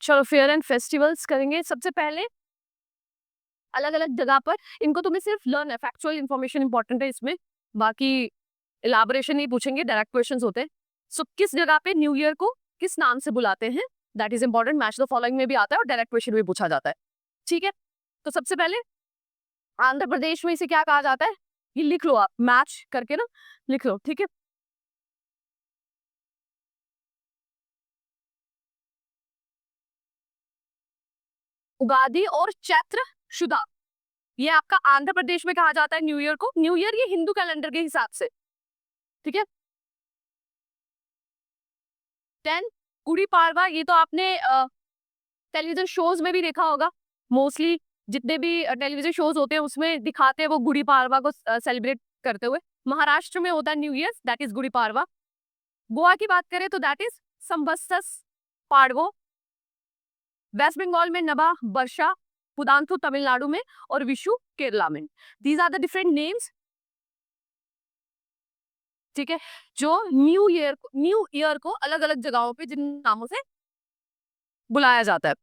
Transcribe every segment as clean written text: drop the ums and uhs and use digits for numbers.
चलो fair and festivals करेंगे। सबसे पहले अलग अलग जगह पर इनको तुम्हें सिर्फ लर्न है, फैक्चुअल इन्फॉर्मेशन इंपॉर्टेंट है इसमें, बाकी इलाबोरेशन नहीं पूछेंगे, डायरेक्ट क्वेश्चंस होते हैं। सो किस जगह पे न्यू ईयर को किस नाम से बुलाते हैं, that is important. Match the following में भी आता है और डायरेक्ट क्वेश्चन भी पूछा जाता है। ठीक है, तो सबसे पहले आंध्र प्रदेश में इसे क्या कहा जाता है, ये लिख लो आप मैच करके ना, लिख लो। ठीक है, उगादि और चैत्र शुदा, ये आपका आंध्र प्रदेश में कहा जाता है न्यू ईयर को। न्यू ईयर ये हिंदू कैलेंडर के हिसाब से। ठीक है, 10 गुड़ी पाड़वा, ये तो आपने टेलीविजन शोज में भी देखा होगा। मोस्टली जितने भी टेलीविजन शोज होते हैं उसमें दिखाते हैं वो गुड़ी पाड़वा को सेलिब्रेट करते हुए। महाराष्ट्र में होता है new year, that is Gudi Padwa. Goa की बात करें तो दैट इज संबत्सस पाड़वो। वेस्ट बंगाल में नबा वर्षा, पुदांतु तमिलनाडु में, और विशु केरला में। These are the different names. ठीक है, जो न्यू ईयर को अलग अलग जगहों पे जिन नामों से बुलाया जाता है।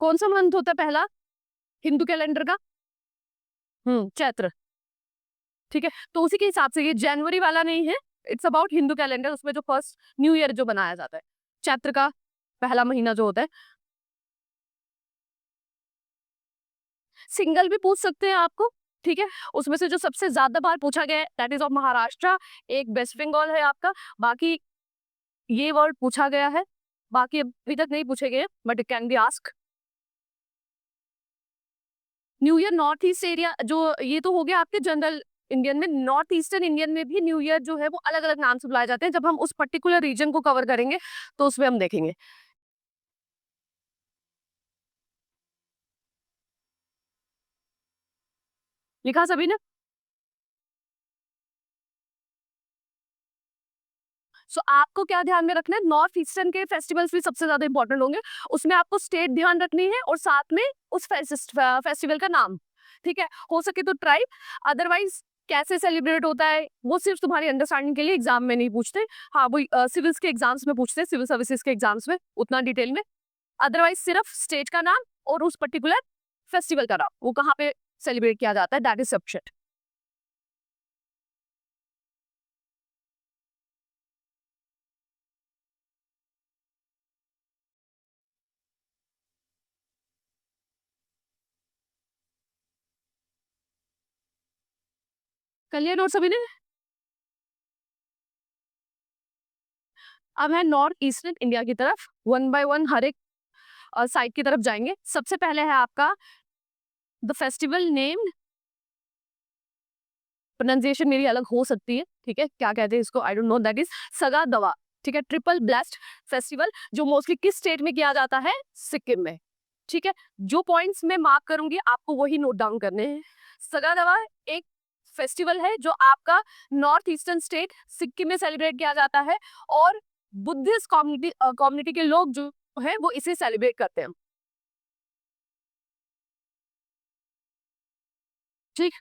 कौन सा मंथ होता है पहला हिंदू कैलेंडर का? चैत्र। ठीक है, तो उसी के हिसाब से ये जनवरी वाला नहीं है, इट्स अबाउट हिंदू कैलेंडर, उसमें जो फर्स्ट न्यू ईयर जो बनाया जाता है, चैत्र का पहला महीना जो होता है। सिंगल भी पूछ सकते हैं आपको। ठीक है, उसमें से जो सबसे ज्यादा बार पूछा गया है दैट इज ऑफ महाराष्ट्र, एक वेस्ट बंगाल है आपका। बाकी ये वर्ड पूछा गया है, बाकी अभी तक नहीं पूछे गए, but it can be ask. New year north east area जो, ये तो हो गया आपके जनरल इंडियन में। नॉर्थ ईस्टर्न इंडियन में भी न्यू ईयर जो है वो अलग अलग नाम से बुलाए जाते हैं। जब हम उस पर्टिकुलर रीजन को कवर करेंगे तो उसमें हम देखेंगे। लिखा सभी ने? सो आपको क्या ध्यान में रखना है, नॉर्थ ईस्टर्न के फेस्टिवल्स भी सबसे ज्यादा इंपॉर्टेंट होंगे। उसमें आपको स्टेट ध्यान रखनी है और साथ में उस फेस्टिवल का नाम। ठीक है, हो सके तो ट्राइब, अदरवाइज कैसे सेलिब्रेट होता है वो सिर्फ तुम्हारी अंडरस्टैंडिंग के लिए, एग्जाम में नहीं पूछते। हाँ, वो सिविल्स के एग्जाम्स में पूछते हैं, सिविल सर्विसेज के एग्जाम्स में उतना डिटेल में। अदरवाइज सिर्फ स्टेट का नाम और उस पर्टिकुलर फेस्टिवल का नाम, वो कहाँ पे सेलिब्रेट किया जाता है, that is sufficient. Clear note सभी ने? अब है नॉर्थ ईस्टर्न इंडिया की तरफ, वन बाय वन हर एक साइड की तरफ जाएंगे। सबसे पहले है आपका द फेस्टिवल नेम, प्रोनाउंसिएशन मेरी अलग हो सकती है, ठीक है, क्या कहते हैं इसको I don't know, that is सगा दवा। ठीक है, ट्रिपल ब्लेस्ड फेस्टिवल, जो मोस्टली किस स्टेट में किया जाता है, सिक्किम में। ठीक है, जो पॉइंट्स मैं मार्क करूंगी आपको वही नोट डाउन करने हैं। सगा दवा एक फेस्टिवल है जो आपका नॉर्थ ईस्टर्न स्टेट सिक्किम में सेलिब्रेट किया जाता है, और बुद्धिस्ट कम्युनिटी कम्युनिटी के लोग जो है वो इसे सेलिब्रेट करते हैं। ठीक,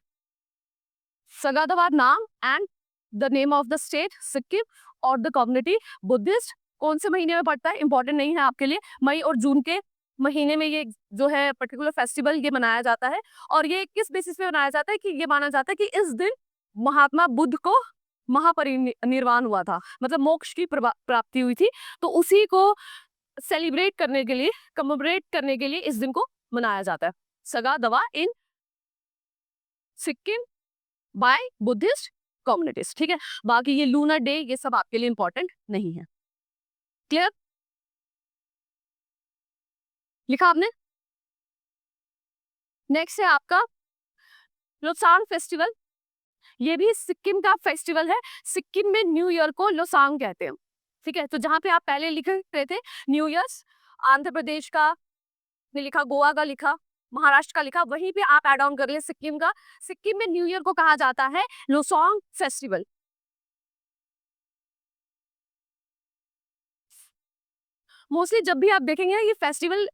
सगादवार नाम and the name of the state Sikkim और द कम्युनिटी बुद्धिस्ट। कौन से महीने में पड़ता है इंपॉर्टेंट नहीं है आपके लिए, मई और जून के महीने में ये जो है पर्टिकुलर फेस्टिवल ये मनाया जाता है। और ये किस बेसिस पे मनाया जाता है कि ये माना जाता है कि इस दिन महात्मा बुद्ध को महापरिनिर्वाण हुआ था, मतलब मोक्ष की प्राप्ति हुई थी। तो उसी को सेलिब्रेट करने के लिए, कमेमोरेट करने के लिए इस दिन को मनाया जाता है, सगा दवा इन सिक्किम बाय बुद्धिस्ट कम्युनिटीज। ठीक है, बाकी ये लूनर डे ये सब आपके लिए इंपॉर्टेंट नहीं है। क्लियर? लिखा आपने? नेक्स्ट है आपका लोसांग फेस्टिवल, ये भी सिक्किम का फेस्टिवल है। सिक्किम में न्यू ईयर को लोसांग कहते हैं। ठीक है, तो जहां पे आप पहले लिख रहे थे न्यू ईयर्स, आंध्र प्रदेश का ने लिखा, गोवा का लिखा, महाराष्ट्र का लिखा, वहीं पे आप ऐड ऑन कर ले सिक्किम का। सिक्किम में न्यू ईयर को कहा जाता है लोसोंग फेस्टिवल। मोस्टली जब भी आप देखेंगे ये फेस्टिवल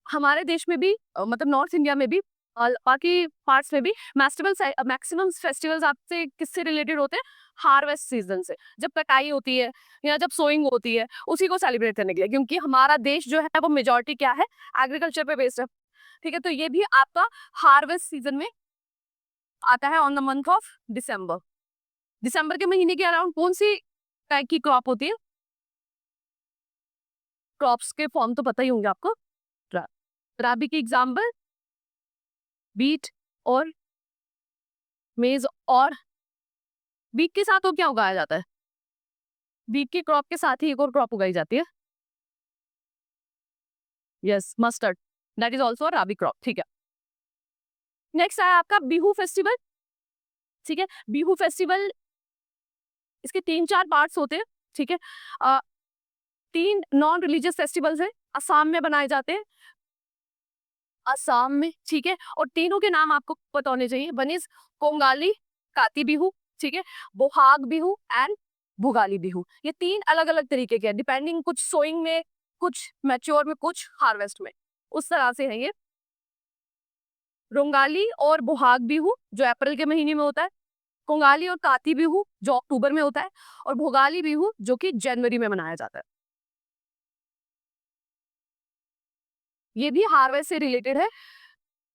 हमारे देश में भी मतलब नॉर्थ इंडिया में भी बाकी पार्ट्स में भी मैक्सिमम फेस्टिवल्स आपसे किससे रिलेटेड होते हैं? हार्वेस्ट सीजन से, जब कटाई होती है या जब सोइंग होती है उसी को सेलिब्रेट करने के लिए, क्योंकि हमारा देश जो है वो मेजोरिटी क्या है? एग्रीकल्चर पे बेस्ड है। ठीक है, तो ये भी आपका हार्वेस्ट सीजन में आता है on the month of December. दिसंबर के महीने के अराउंड कौन सी टाइप की क्रॉप होती है? क्रॉप्स के फॉर्म तो पता ही होंगे आपको। रा- राबी की एग्जाम्पल बीट और मेज, और बीट के साथ और क्या उगाया जाता है? बीट की क्रॉप के साथ ही एक और क्रॉप उगाई जाती है, yes, mustard, that is also rabi crop. ठीक है, नेक्स्ट है आपका बिहू फेस्टिवल। ठीक है, बिहू फेस्टिवल, इसके 3-4 पार्ट्स होते हैं। ठीक है, 3 नॉन रिलीजियस फेस्टिवल्स है, असम में बनाए जाते हैं, असम में। ठीक है, और तीनों के नाम आपको पता होने चाहिए। वन इज कोंगाली काती बिहू, ठीक है, बोहाग बिहू एंड भुगाली बिहू। ये 3 अलग अलग तरीके के हैं, डिपेंडिंग, कुछ सोइंग में, कुछ मैच्योर में, कुछ हार्वेस्ट में, उस तरह से है ये। रोंगाली और बोहाग बिहू जो अप्रैल के महीने में होता है, कोंगाली और काती बिहू जो अक्टूबर में होता है, और भोगाली बिहू जो कि जनवरी में मनाया जाता है। ये भी हार्वेस्ट से रिलेटेड है।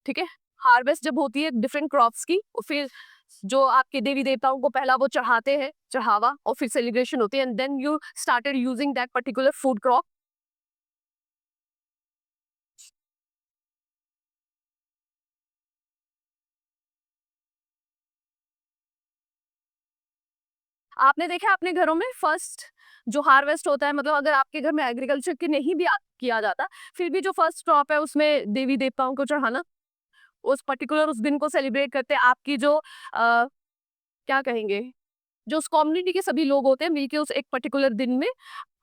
ठीक है, हार्वेस्ट जब होती है डिफरेंट क्रॉप्स की, और फिर जो आपके देवी देवताओं को पहला वो चढ़ाते हैं चढ़ावा, और फिर सेलिब्रेशन होती है, and then you started using that particular food crop. आपने देखा अपने घरों में फर्स्ट जो हार्वेस्ट होता है, मतलब अगर आपके घर में एग्रीकल्चर की नहीं भी किया जाता, फिर भी जो फर्स्ट क्रॉप है उसमें देवी देवताओं को चढ़ाना, उस पर्टिकुलर उस दिन को सेलिब्रेट करते हैं। आपकी जो क्या कहेंगे, जो उस कम्युनिटी के सभी लोग होते हैं मिलके उस एक पर्टिकुलर दिन में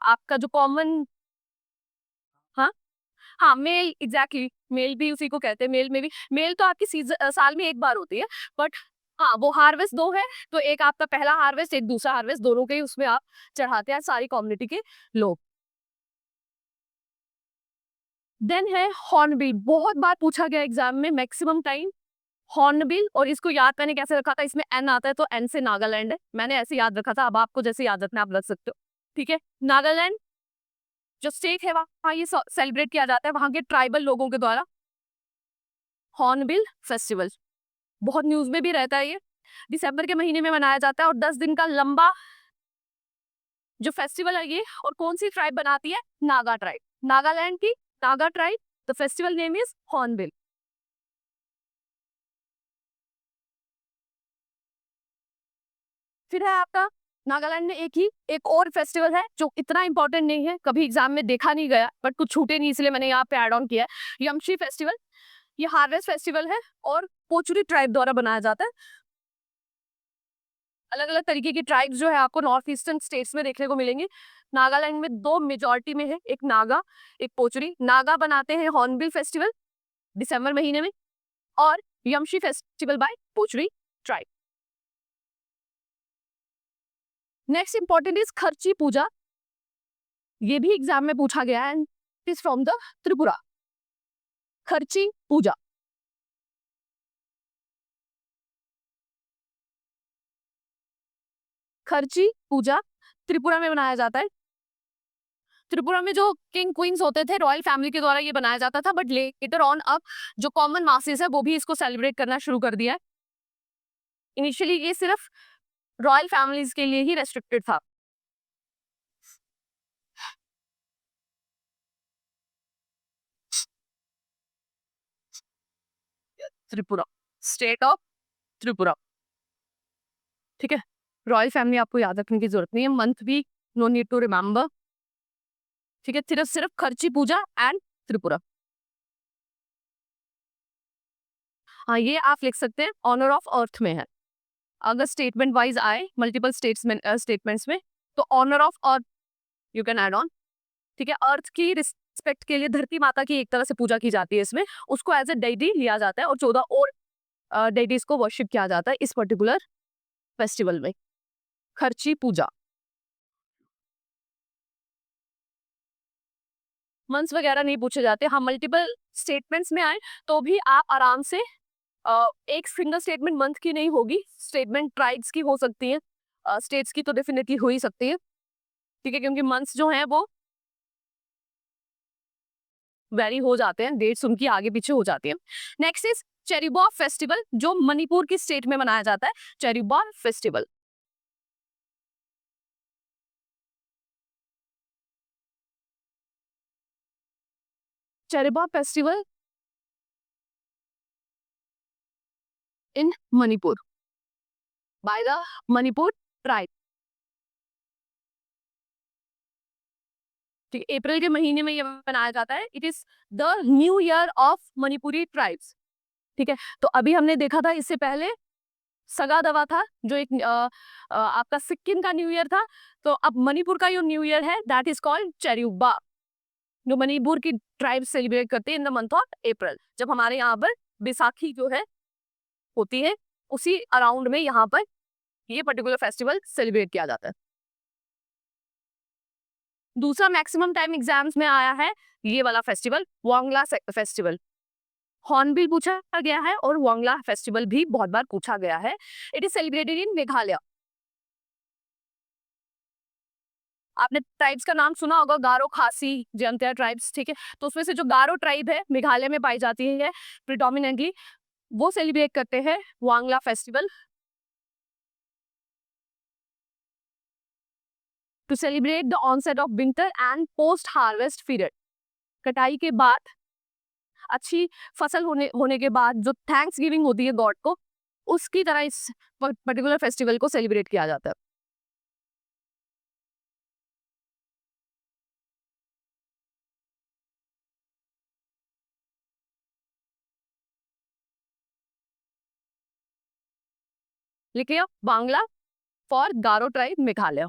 आपका जो कॉमन, हाँ हाँ, मेल, एग्जैक्टली, मेल भी उसी को कहते हैं। मेल में भी, मेल तो आपकी सीजन साल में एक बार होती है, बट हाँ वो हार्वेस्ट 2 है, तो एक आपका पहला हार्वेस्ट, एक दूसरा हार्वेस्ट, दोनों के ही उसमें आप चढ़ाते हैं सारी कम्युनिटी के लोग। देन है हॉर्नबिल, बहुत बार पूछा गया एग्जाम में मैक्सिमम टाइम, हॉर्नबिल। और इसको याद मैंने कैसे रखा था, इसमें एन आता है तो एन से नागालैंड है, मैंने ऐसे याद रखा था, अब आपको जैसे याद रखना है आप रख सकते हो। ठीक है, नागालैंड जो स्टेट है वहाँ ये सेलिब्रेट किया जाता है वहाँ के ट्राइबल लोगों के द्वारा, हॉर्नबिल फेस्टिवल। बहुत न्यूज में भी रहता है ये, दिसंबर के महीने में मनाया जाता है, और 10 दिन का लंबा जो फेस्टिवल है ये। और कौन सी ट्राइब बनाती है? नागा ट्राइब, नागालैंड की Naga tribe. The festival name is hornbill. फिर है आपका नागालैंड में एक और फेस्टिवल है जो इतना इंपॉर्टेंट नहीं है, कभी एग्जाम में देखा नहीं गया, बट कुछ छूटे नहीं इसलिए मैंने यहाँ पे ऐड ऑन किया है, यमशी फेस्टिवल। ये हार्वेस्ट फेस्टिवल है और पोचुरी ट्राइब द्वारा बनाया जाता है। अलग अलग तरीके की ट्राइब्स जो है आपको नॉर्थ ईस्टर्न स्टेट्स में देखने को मिलेंगे। नागालैंड में 2 मेजॉरिटी में है, एक नागा एक पोचुरी। नागा बनाते हैं हॉर्नबिल फेस्टिवल दिसंबर महीने में, और Yemshe festival by Pochury tribe. Next important is Kharchi Puja, ये भी एग्जाम में पूछा गया है, इज फ्रॉम द त्रिपुरा। खर्ची पूजा, खर्ची पूजा त्रिपुरा में बनाया जाता है। त्रिपुरा में जो किंग क्वींस होते थे रॉयल फैमिली के द्वारा ये बनाया जाता था, बट लेटर ऑन अब जो कॉमन मासेस है वो भी इसको सेलिब्रेट करना शुरू कर दिया है। इनिशियली ये सिर्फ रॉयल फैमिलीज के लिए ही रेस्ट्रिक्टेड था। Tripura, state of Tripura. ठीक है, रॉयल फैमिली आपको याद रखने की जरूरत नहीं है, मंथ भी नो नीड टू रिमेम्बर। ठीक है, सिर्फ सिर्फ खर्ची पूजा एंड त्रिपुरा। हाँ, ये आप लिख सकते हैं ऑनर ऑफ अर्थ में है। अगर स्टेटमेंट वाइज आए मल्टीपल स्टेटमेंट्स में, तो owner of earth you can add on. ठीक है, अर्थ की रिस्पेक्ट के लिए धरती माता की एक तरह से पूजा की जाती है इसमें, उसको एज ए डेटी लिया जाता है और 14 और डेटीज को वर्शिप किया जाता है इस पर्टिकुलर फेस्टिवल में। खर्ची पूजा। मंथ्स वगैरह नहीं पूछे जाते, हम मल्टीपल स्टेटमेंट्स में आए तो भी आप आराम से एक सिंगल स्टेटमेंट मंथ की नहीं होगी, स्टेटमेंट ट्राइब्स की हो सकती है, स्टेट्स की तो डेफिनेटली हो ही सकती है, ठीक है, क्योंकि मंथ्स जो हैं वो वेरी हो जाते हैं, डेट्स उनकी आगे पीछे हो जाती है। नेक्स्ट इज चेरीबॉ फेस्टिवल, जो मणिपुर की स्टेट में मनाया जाता है, Cheiraoba festival. Cheiraoba festival in Manipur by the Manipur tribe. ठीक है, अप्रैल के महीने में ये मनाया जाता है, it is the new year of Manipuri tribes. ठीक है, तो अभी हमने देखा था इससे पहले सगा दवा था, जो एक आपका सिक्किम का न्यू ईयर था, तो अब मणिपुर का जो न्यू ईयर है दैट इज कॉल्ड चेरुबा, जो मणिपुर की ट्राइब सेलिब्रेट करते हैं in the month of April, जब हमारे यहाँ पर बैसाखी जो है होती है, उसी अराउंड में यहाँ पर ये पर्टिकुलर फेस्टिवल सेलिब्रेट किया जाता है। दूसरा मैक्सिमम टाइम एग्जाम्स में आया है ये वाला फेस्टिवल, वांगला फेस्टिवल। हॉर्नबिल पूछा गया है और वांगला फेस्टिवल भी बहुत बार पूछा गया है। इट इज सेलिब्रेटेड इन मेघालय। आपने ट्राइब्स का नाम सुना होगा, गारो, खासी, जयंतिया ट्राइब्स, ठीक है, तो उसमें से जो गारो ट्राइब है मेघालय में पाई जाती है प्रिडोमिनेंटली, वो सेलिब्रेट करते हैं Wangala festival to celebrate the onset of winter and post harvest period. कटाई के बाद, अच्छी फसल होने के बाद जो थैंक्स गिविंग होती है गॉड को, उसकी तरह इस पर्टिकुलर फेस्टिवल को सेलिब्रेट किया जाता है। लिखिए Bangla for Garo tribe Meghalaya.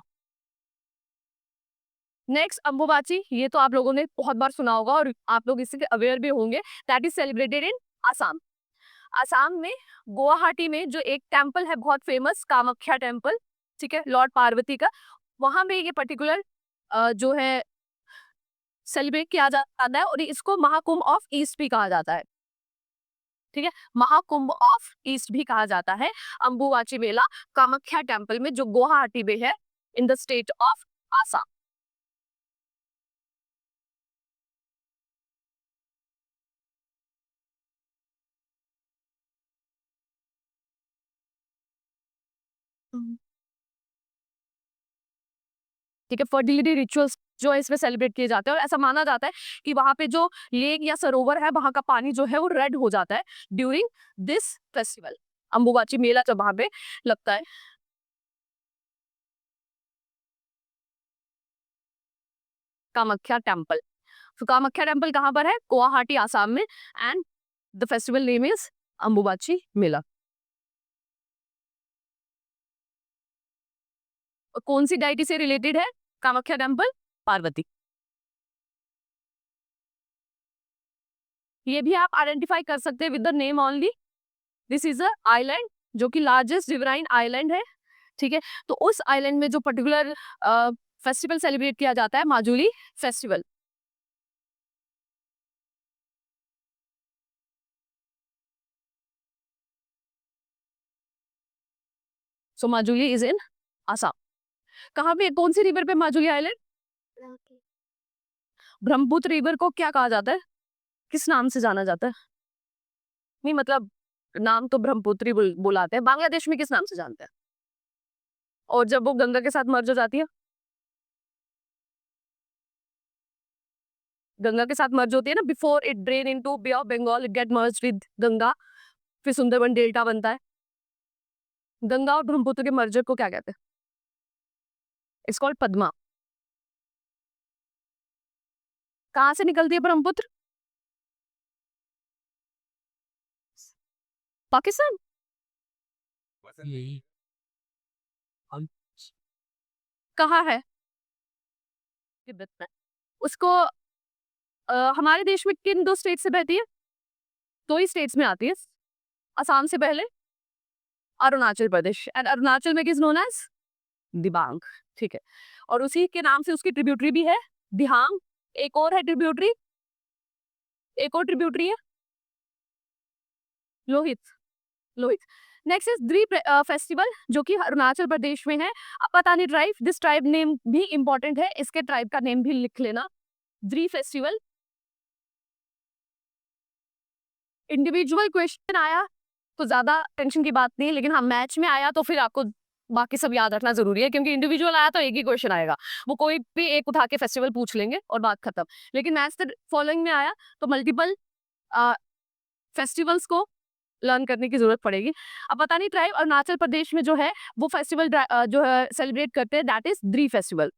Next Ambubachi, ये तो आप लोगों ने बहुत बार सुना होगा और आप लोग इससे अवेयर भी होंगे, दैट इज सेलिब्रेटेड इन आसाम। आसाम में गुवाहाटी में जो एक टेम्पल है बहुत फेमस, कामाख्या टेम्पल, ठीक है, लॉर्ड पार्वती का, वहां में ये पर्टिकुलर जो है सेलिब्रेट किया जाता है और इसको महाकुंभ ऑफ ईस्ट भी कहा जाता है। ठीक है, महाकुंभ ऑफ ईस्ट भी कहा जाता है अंबुबाची मेला कामाख्या टेम्पल में, जो गुवाहाटी में है in the state of Assam. ठीक है, फर्टिलिटी रिचुअल्स जो है इसमें सेलिब्रेट किए जाते हैं और ऐसा माना जाता है कि वहां पे जो लेक या सरोवर है वहां का पानी जो है वो रेड हो जाता है ड्यूरिंग दिस फेस्टिवल, अंबुबाची मेला जब वहां पे लगता है। कामाख्या टेम्पल, तो कामाख्या टेम्पल कहाँ पर है? गुवाहाटी आसाम में, and the festival name is Ambubachi mela. और कौन सी डाइटी से रिलेटेड है कामाख्या टेम्पल? पार्वती। ये भी आप आइडेंटिफाई कर सकते हैं with the name only. This is a island जो कि लार्जेस्ट रिवराइन आइलैंड है, ठीक है, तो उस आइलैंड में जो पर्टिकुलर फेस्टिवल सेलिब्रेट किया जाता है Majuli festival. So Majuli is in Assam. कहाँ पे, कौन सी रिवर पे माजुली आइलैंड? ब्रह्मपुत्र रिवर को क्या कहा जाता है, किस नाम से जाना जाता है? नहीं मतलब नाम तो ब्रह्मपुत्र ही बुलाते हैं, बांग्लादेश में किस नाम से जानते हैं? और जब वो गंगा के साथ मर्ज हो जाती है, गंगा के साथ मर्ज होती है ना, before it drain into bay of Bengal, it get merge with Ganga, फिर सुंदरबन डेल्टा बनता है। गंगा और ब्रह्मपुत्र के मर्जर को क्या कहते हैं? It's called Padma. कहाँ से निकलती है ब्रह्मपुत्र? पाकिस्तान। कहाँ है? तिब्बत में। उसको हमारे देश में किन 2 स्टेट से बहती है? 2 ही स्टेट्स में आती है। असम से पहले अरुणाचल प्रदेश, एंड अरुणाचल में इज नोन एज दिबांग, ठीक है। और उसी के नाम से उसकी ट्रिब्यूटरी भी है दिहांग। एक और है ट्रिब्यूटरी, एक और ट्रिब्यूटरी है लोहित, लोहित। नेक्स्ट इज द्री फेस्टिवल जो कि अरुणाचल प्रदेश में है। Apatani tribe, this tribe name भी इंपॉर्टेंट है, इसके ट्राइब का नेम भी लिख लेना। द्री फेस्टिवल, इंडिविजुअल क्वेश्चन आया तो ज्यादा टेंशन की बात नहीं, लेकिन हाँ मैच में आया तो फिर आपको बाकी सब याद रखना जरूरी है, क्योंकि इंडिविजुअल आया तो एक ही क्वेश्चन आएगा, वो कोई भी एक उठा के फेस्टिवल पूछ लेंगे और बात खत्म। लेकिन मैच द फॉलोइंग में आया तो मल्टीपल फेस्टिवल्स को लर्न करने की जरूरत पड़ेगी। अब पता नहीं ट्राइब अरुणाचल प्रदेश में जो है वो फेस्टिवल जो है सेलिब्रेट करते हैं, दैट इज द्री फेस्टिवल,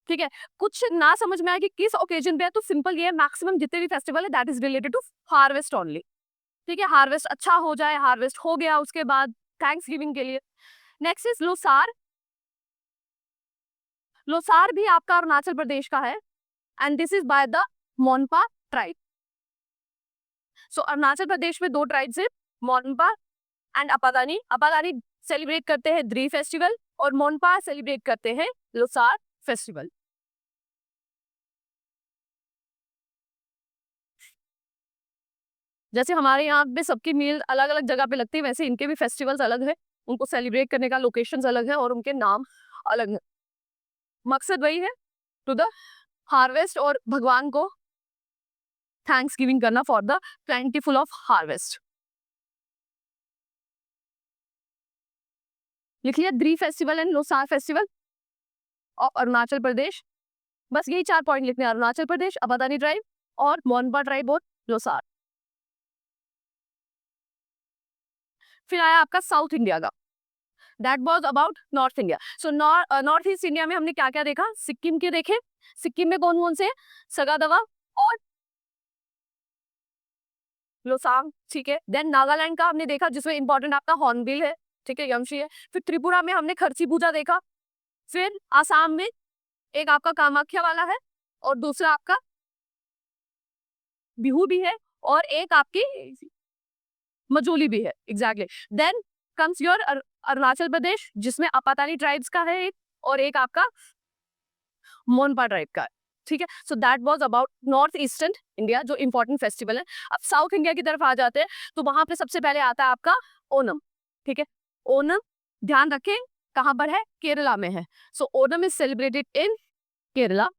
ठीक है। कुछ ना समझ में आए कि किस ओकेजन पे है तो सिंपल ये है, मैक्सिमम जितने भी फेस्टिवल है that is related to harvest only, ठीक है। हार्वेस्ट अच्छा हो जाए, हार्वेस्ट हो गया उसके बाद थैंक्स गिविंग के लिए। नेक्स्ट इज लोसार, लोसार भी आपका अरुणाचल प्रदेश का है, and this is by the Monpa tribe. So Arunachal Pradesh में 2 ट्राइब्स है, मोनपा एंड अपादानी। अपादानी सेलिब्रेट करते हैं द्री फेस्टिवल और मोनपा सेलिब्रेट करते हैं लोसार फेस्टिवल। जैसे हमारे यहाँ पे सबकी मील अलग अलग जगह पे लगती है, वैसे इनके भी फेस्टिवल्स अलग है, उनको सेलिब्रेट करने का लोकेशंस अलग है और उनके नाम अलग है। मकसद वही है, टू द हार्वेस्ट और भगवान को थैंक्स गिविंग करना for the plentiful of harvest. लिख लिया Dree festival and Losar festival of Arunachal Pradesh. बस यही 4 पॉइंट लिखने हैं, अरुणाचल प्रदेश, अबादानी ट्राइब और मोनपा ट्राइब और लोसार। फिर आया आपका साउथ इंडिया का, that was about north India. So north east India में हमने क्या क्या देखा, सिक्किम के देखे, सिक्किम में कौन कौन से, सगादवा और लोसांग, ठीक है। देन नागालैंड का हमने देखा जिसमें इंपॉर्टेंट आपका हॉर्नबिल है, ठीक है, यमशी है। फिर त्रिपुरा में हमने खर्ची पूजा देखा। फिर आसाम में एक आपका कामाख्या वाला है और दूसरा आपका बिहू भी है और एक आपकी मजोली भी है, exactly. Then comes your Arunachal Pradesh जिसमें अपातानी ट्राइब्स का है एक, और एक आपका मोनपा ट्राइब का है, ठीक है। So that was about north eastern India जो इंपॉर्टेंट फेस्टिवल है। अब साउथ इंडिया की तरफ आ जाते हैं तो वहां पे सबसे पहले आता है आपका ओनम, ठीक है। ओनम ध्यान रखें कहां पर है, केरला में है। So Onam is celebrated in Kerala.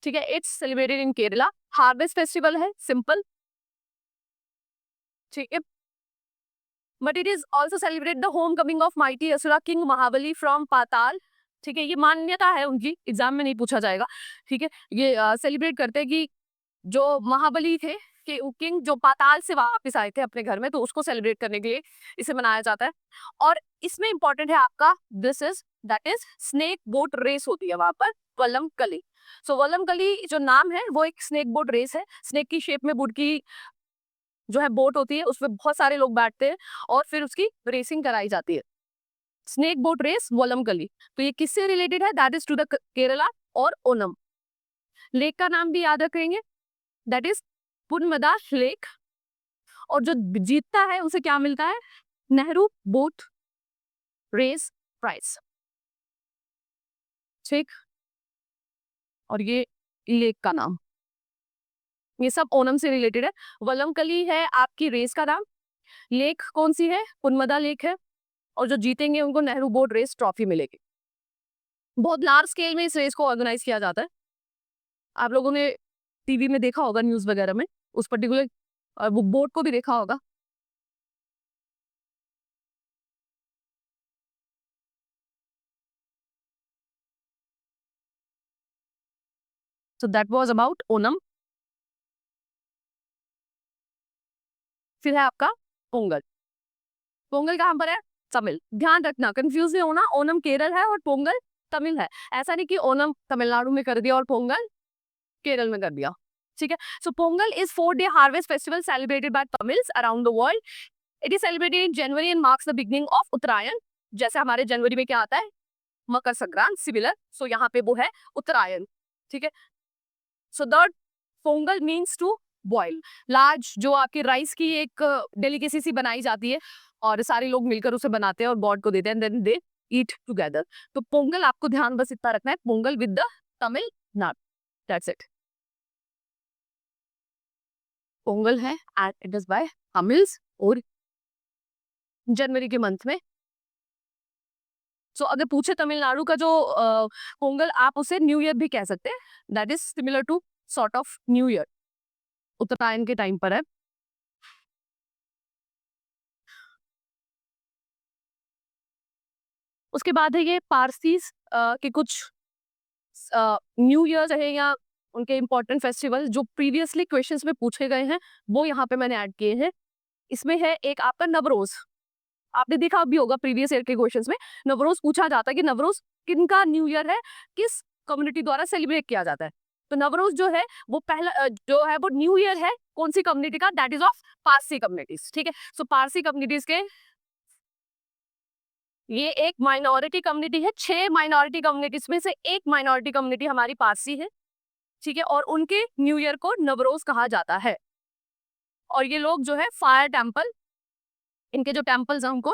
ठीक है, it's celebrated in Kerala. Harvest festival है, सिंपल, ठीक है। But it is also celebrate the home coming of mighty asura king Mahabali from Patal, ठीक है। ये मान्यता है उनकी, एग्जाम में नहीं पूछा जाएगा, ठीक है। ये सेलिब्रेट करते हैं कि जो महाबली थे कि किंग जो पाताल से वापस आए थे अपने घर में, तो उसको सेलिब्रेट करने के लिए इसे मनाया जाता है। और इसमें इंपॉर्टेंट है आपका this is that is snake boat race होती है वहां पर, वल्लम कली। सो वल्लम कली जो नाम है वो एक स्नेक बोट रेस है, स्नेक की शेप में वुड की जो है बोट होती है, उसमें बहुत सारे लोग बैठते हैं और फिर उसकी रेसिंग कराई जाती है। स्नेक बोट रेस वल्लम कली, तो ये किससे रिलेटेड है, that is to the Kerala और ओनम। लेक का नाम भी याद रखेंगे, दैट इज पुनमदा लेक। और जो जीतता है उसे क्या मिलता है, नेहरू बोट रेस प्राइज, ठीक। और ये लेक का नाम, ये सब ओनम से रिलेटेड है। वलमकली है आपकी रेस का नाम, लेक कौन सी है, पुनमदा लेक है, और जो जीतेंगे उनको नेहरू बोट रेस ट्रॉफी मिलेगी। बहुत लार्ज स्केल में इस रेस को ऑर्गेनाइज किया जाता है। आप लोगों ने टीवी में देखा होगा, न्यूज वगैरह में, उस पर्टिकुलर बोट को भी देखा होगा। So that was about Onam. फिर है आपका पोंगल। पोंगल कहां पर है, तमिल। ध्यान रखना कंफ्यूज नहीं होना, ओनम केरल है और पोंगल तमिल है। ऐसा नहीं कि ओनम तमिलनाडु में कर दिया और पोंगल केरल में कर दिया, ठीक है। So Pongal is 4-day harvest festival celebrated by Tamils around the world. It is celebrated in January and marks the beginning of Uttarayan. जैसे हमारे जनवरी में क्या आता है, मकर संक्रांत, सिमिलर। सो यहाँ पे वो है उत्तरायण, ठीक है। So the Pongal means to boil. Large जो आपकी राइस की एक डेलिकेसी सी बनाई जाती है और सारे लोग मिलकर उसे बनाते हैं और गॉड को देते हैं, देन दे ईट टुगेदर। तो पोंगल आपको ध्यान बस इतना रखना है, Pongal with the Tamil Nadu, that's it. Pongal है and it is by Tamils और जनवरी के मंथ में। सो अगर पूछे तमिलनाडु का जो पोंगल, आप उसे न्यू ईयर भी कह सकते हैं, that is similar to sort of new year, Uttarayan के टाइम पर है। उसके बाद है ये पारसीज के कुछ न्यू ईयर है या उनके इंपॉर्टेंट फेस्टिवल जो प्रीवियसली क्वेश्चंस में पूछे गए हैं, वो यहाँ पे मैंने ऐड किए हैं। इसमें है एक आपका नवरोज। आपने देखा भी होगा प्रीवियस ईयर के क्वेश्चंस में नवरोज पूछा जाता है कि नवरोज किनका न्यू ईयर है, किस कम्युनिटी द्वारा सेलिब्रेट किया जाता है। तो नवरोज जो है वो पहला जो है वो न्यू ईयर है कौन सी कम्युनिटी का, that is of Parsi communities, ठीक है। सो पारसी कम्युनिटीज के ये एक माइनॉरिटी कम्युनिटी है, 6 माइनॉरिटी कम्युनिटीज में से एक माइनॉरिटी कम्युनिटी हमारी पारसी है, ठीक है। और उनके न्यू ईयर को नवरोज कहा जाता है। और ये लोग जो है फायर टेम्पल, इनके जो टेम्पल्स हैं उनको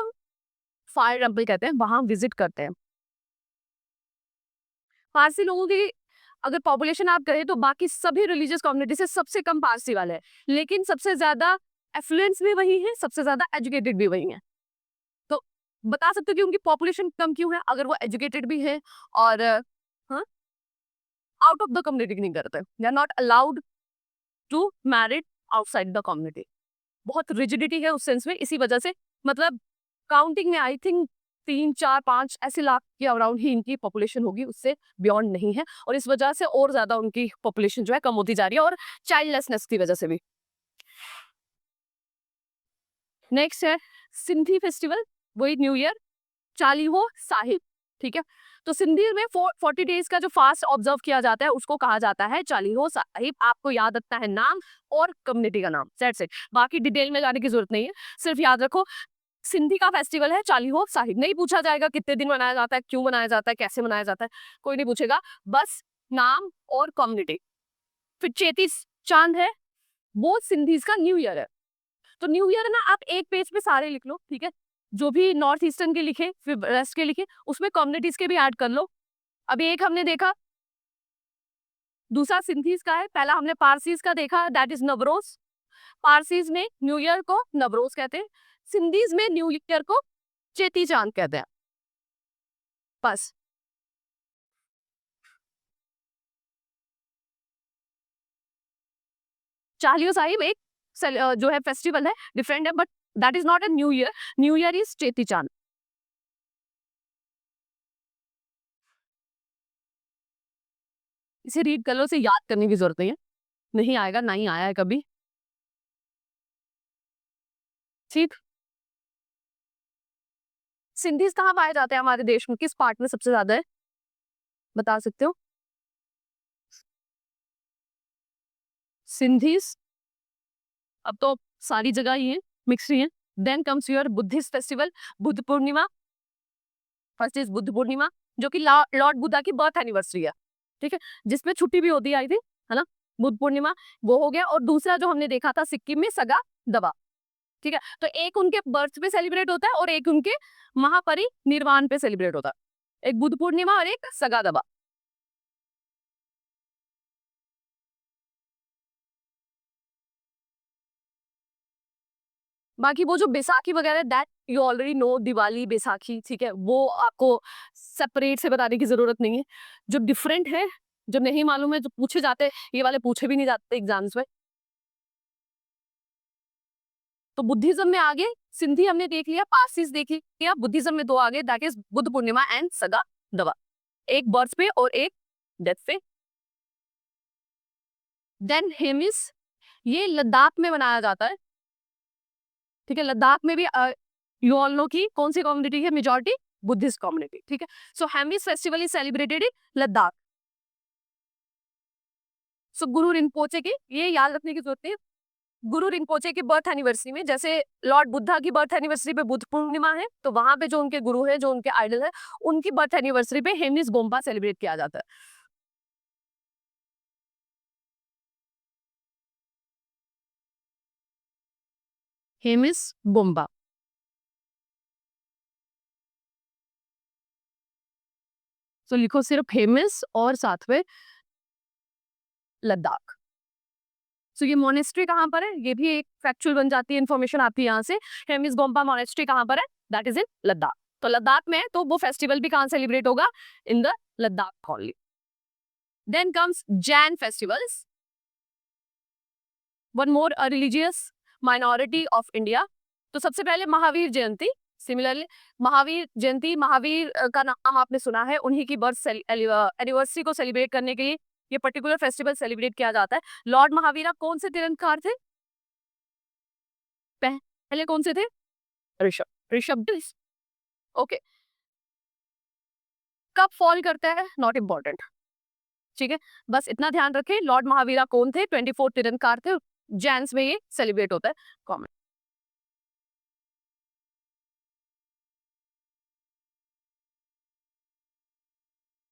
फायर टेम्पल कहते हैं, वहां विजिट करते हैं। पारसी लोगों की अगर पॉपुलेशन आप करें तो बाकी सभी रिलीजियस कम्युनिटी से सबसे कम पारसी वाले हैं, लेकिन सबसे ज्यादा एफ्लुएंस भी वही है, सबसे ज्यादा एजुकेटेड भी वही है। तो बता सकते हो कि उनकी पॉपुलेशन कम क्यों है, अगर वो एजुकेटेड भी है और हाँ, आउट ऑफ द कम्युनिटी नहीं करते, they are not allowed to married outside the community. बहुत रिजिडिटी है उस सेंस में, इसी वजह से मतलब काउंटिंग में आई थिंक 3 4 5 ऐसे लाख के अराउंड ही इनकी पॉपुलेशन होगी, उससे बियॉन्ड नहीं है। और इस वजह से और ज्यादा उनकी पॉपुलेशन जो है कम होती जा रही है, और चाइल्डलेसनेस की वजह से भी। नेक्स्ट है सिंधी फेस्टिवल, वही न्यू ईयर, चालीहो साहिब, ठीक है। तो सिंधी में 40 डेज का जो फास्ट ऑब्जर्व किया जाता है उसको कहा जाता है चालीहो साहिब। आपको याद रखना है नाम और कम्युनिटी का नाम, दैट्स इट। बाकी डिटेल में जाने की जरूरत नहीं है, सिर्फ याद रखो सिंधी का फेस्टिवल है चालीहो साहिब। नहीं पूछा जाएगा कितने दिन मनाया जाता है, क्यों मनाया जाता है, कैसे मनाया जाता है, कोई नहीं पूछेगा, बस नाम और कम्युनिटी। फिर चेती चांद है, वो सिंधीज का न्यू ईयर है। तो न्यू ईयर ना आप एक पेज पे सारे लिख लो, ठीक है। जो भी नॉर्थ ईस्टर्न के लिखे फिर रेस्ट के लिखे, उसमें कम्युनिटीज के भी ऐड कर लो। अभी एक हमने देखा, दूसरा सिंधीज का है, पहला हमने पारसीज का देखा, दैट इज नवरोज। पारसीज में न्यू ईयर को नवरोज कहते हैं, सिंधीज में न्यू ईयर को चेती चांद कहते हैं, बस। चालियो साहिब एक जो है फेस्टिवल है, डिफरेंट है, but that is not a new year. New year is Cheti Chand. इसे रीड कर लो, इसे याद करने की जरूरत नहीं है, नहीं आएगा, नहीं आया है कभी, ठीक। सिंधीज कहाँ पाए जाते हैं हमारे देश में, किस पार्ट में सबसे ज्यादा है, बता सकते हो? सिंधीज अब तो सारी जगह ही है, मिक्स ही है। Then comes your Buddhist festival, Buddha Purnima. First is Buddha Purnima, जो कि लॉर्ड बुद्धा की बर्थ एनिवर्सरी है, ठीक है, जिसमें छुट्टी भी होती है आई थिंक, है ना। बुद्ध पूर्णिमा वो हो गया। और दूसरा जो हमने देखा था सिक्किम में सगा दवा, ठीक है। तो एक उनके बर्थ पे सेलिब्रेट होता है और एक उनके महापरिनिर्वाण पे सेलिब्रेट होता है, एक बुद्ध पूर्णिमा और एक सगा दवा। बाकी वो जो बैसाखी वगैरह, that you already know, Diwali Baisakhi, ठीक है, वो आपको सेपरेट से बताने की जरूरत नहीं है। जो डिफरेंट है, जो नहीं मालूम है, जो पूछे जाते हैं, ये वाले पूछे भी नहीं जाते एग्जाम्स में। तो बुद्धिज्म में आगे सिंधी हमने देख लिया, पारसीज देख लिया, बुद्धिज्म में दो आगे, that is Buddha Purnima and सगा दवा, एक बर्थ पे और एक डेथ पे। देन हेमिस, ये लद्दाख में मनाया जाता है, ठीक है। लद्दाख में भी यू ऑल नो की कौन सी कम्युनिटी है, मेजॉरिटी बुद्धिस्ट कम्युनिटी, ठीक है। So Hemis festival is celebrated in Ladakh. So Guru Rinpoche की, ये याद रखने की जरूरत है, गुरु रिम्पोचे की बर्थ एनिवर्सरी में, जैसे लॉर्ड बुद्धा की बर्थ एनिवर्सरी पे बुद्ध पूर्णिमा है, तो वहां पे जो उनके गुरु है, जो उनके आइडल है, उनकी बर्थ एनिवर्सरी पे हेमिस बोम्बा सेलिब्रेट किया जाता है। हेमिस बोम्बा। तो लिखो सिर्फ हेमिस और साथ में लद्दाख। सो ये मोनेस्ट्री कहाँ पर है, ये भी एक फैक्चुअल बन जाती है इन्फॉर्मेशन आपकी यहाँ से। हेमिस गोम्पा मोनेस्ट्री कहाँ पर है, दैट इज इन लद्दाख। तो लद्दाख में है, तो वो फेस्टिवल भी कहाँ सेलिब्रेट होगा, in the Ladakh only. Then comes Jain festivals, one more religious minority of India. तो सबसे पहले महावीर जयंती। सिमिलरली महावीर जयंती, महावीर का नाम आपने सुना है, उन्हीं की बर्थ एनिवर्सरी को सेलिब्रेट करने के लिए ये पर्टिकुलर फेस्टिवल सेलिब्रेट किया जाता है। लॉर्ड महावीरा कौन से तीरंदकार थे, पहले कौन से थे, ऋषभ, ऋषभ। ओके, कब फॉल करता है नॉट इम्पॉर्टेंट, ठीक है, बस इतना ध्यान रखें। लॉर्ड महावीरा कौन थे, 24 तीरंदकार थे, जैन्स में ये सेलिब्रेट होता है, common.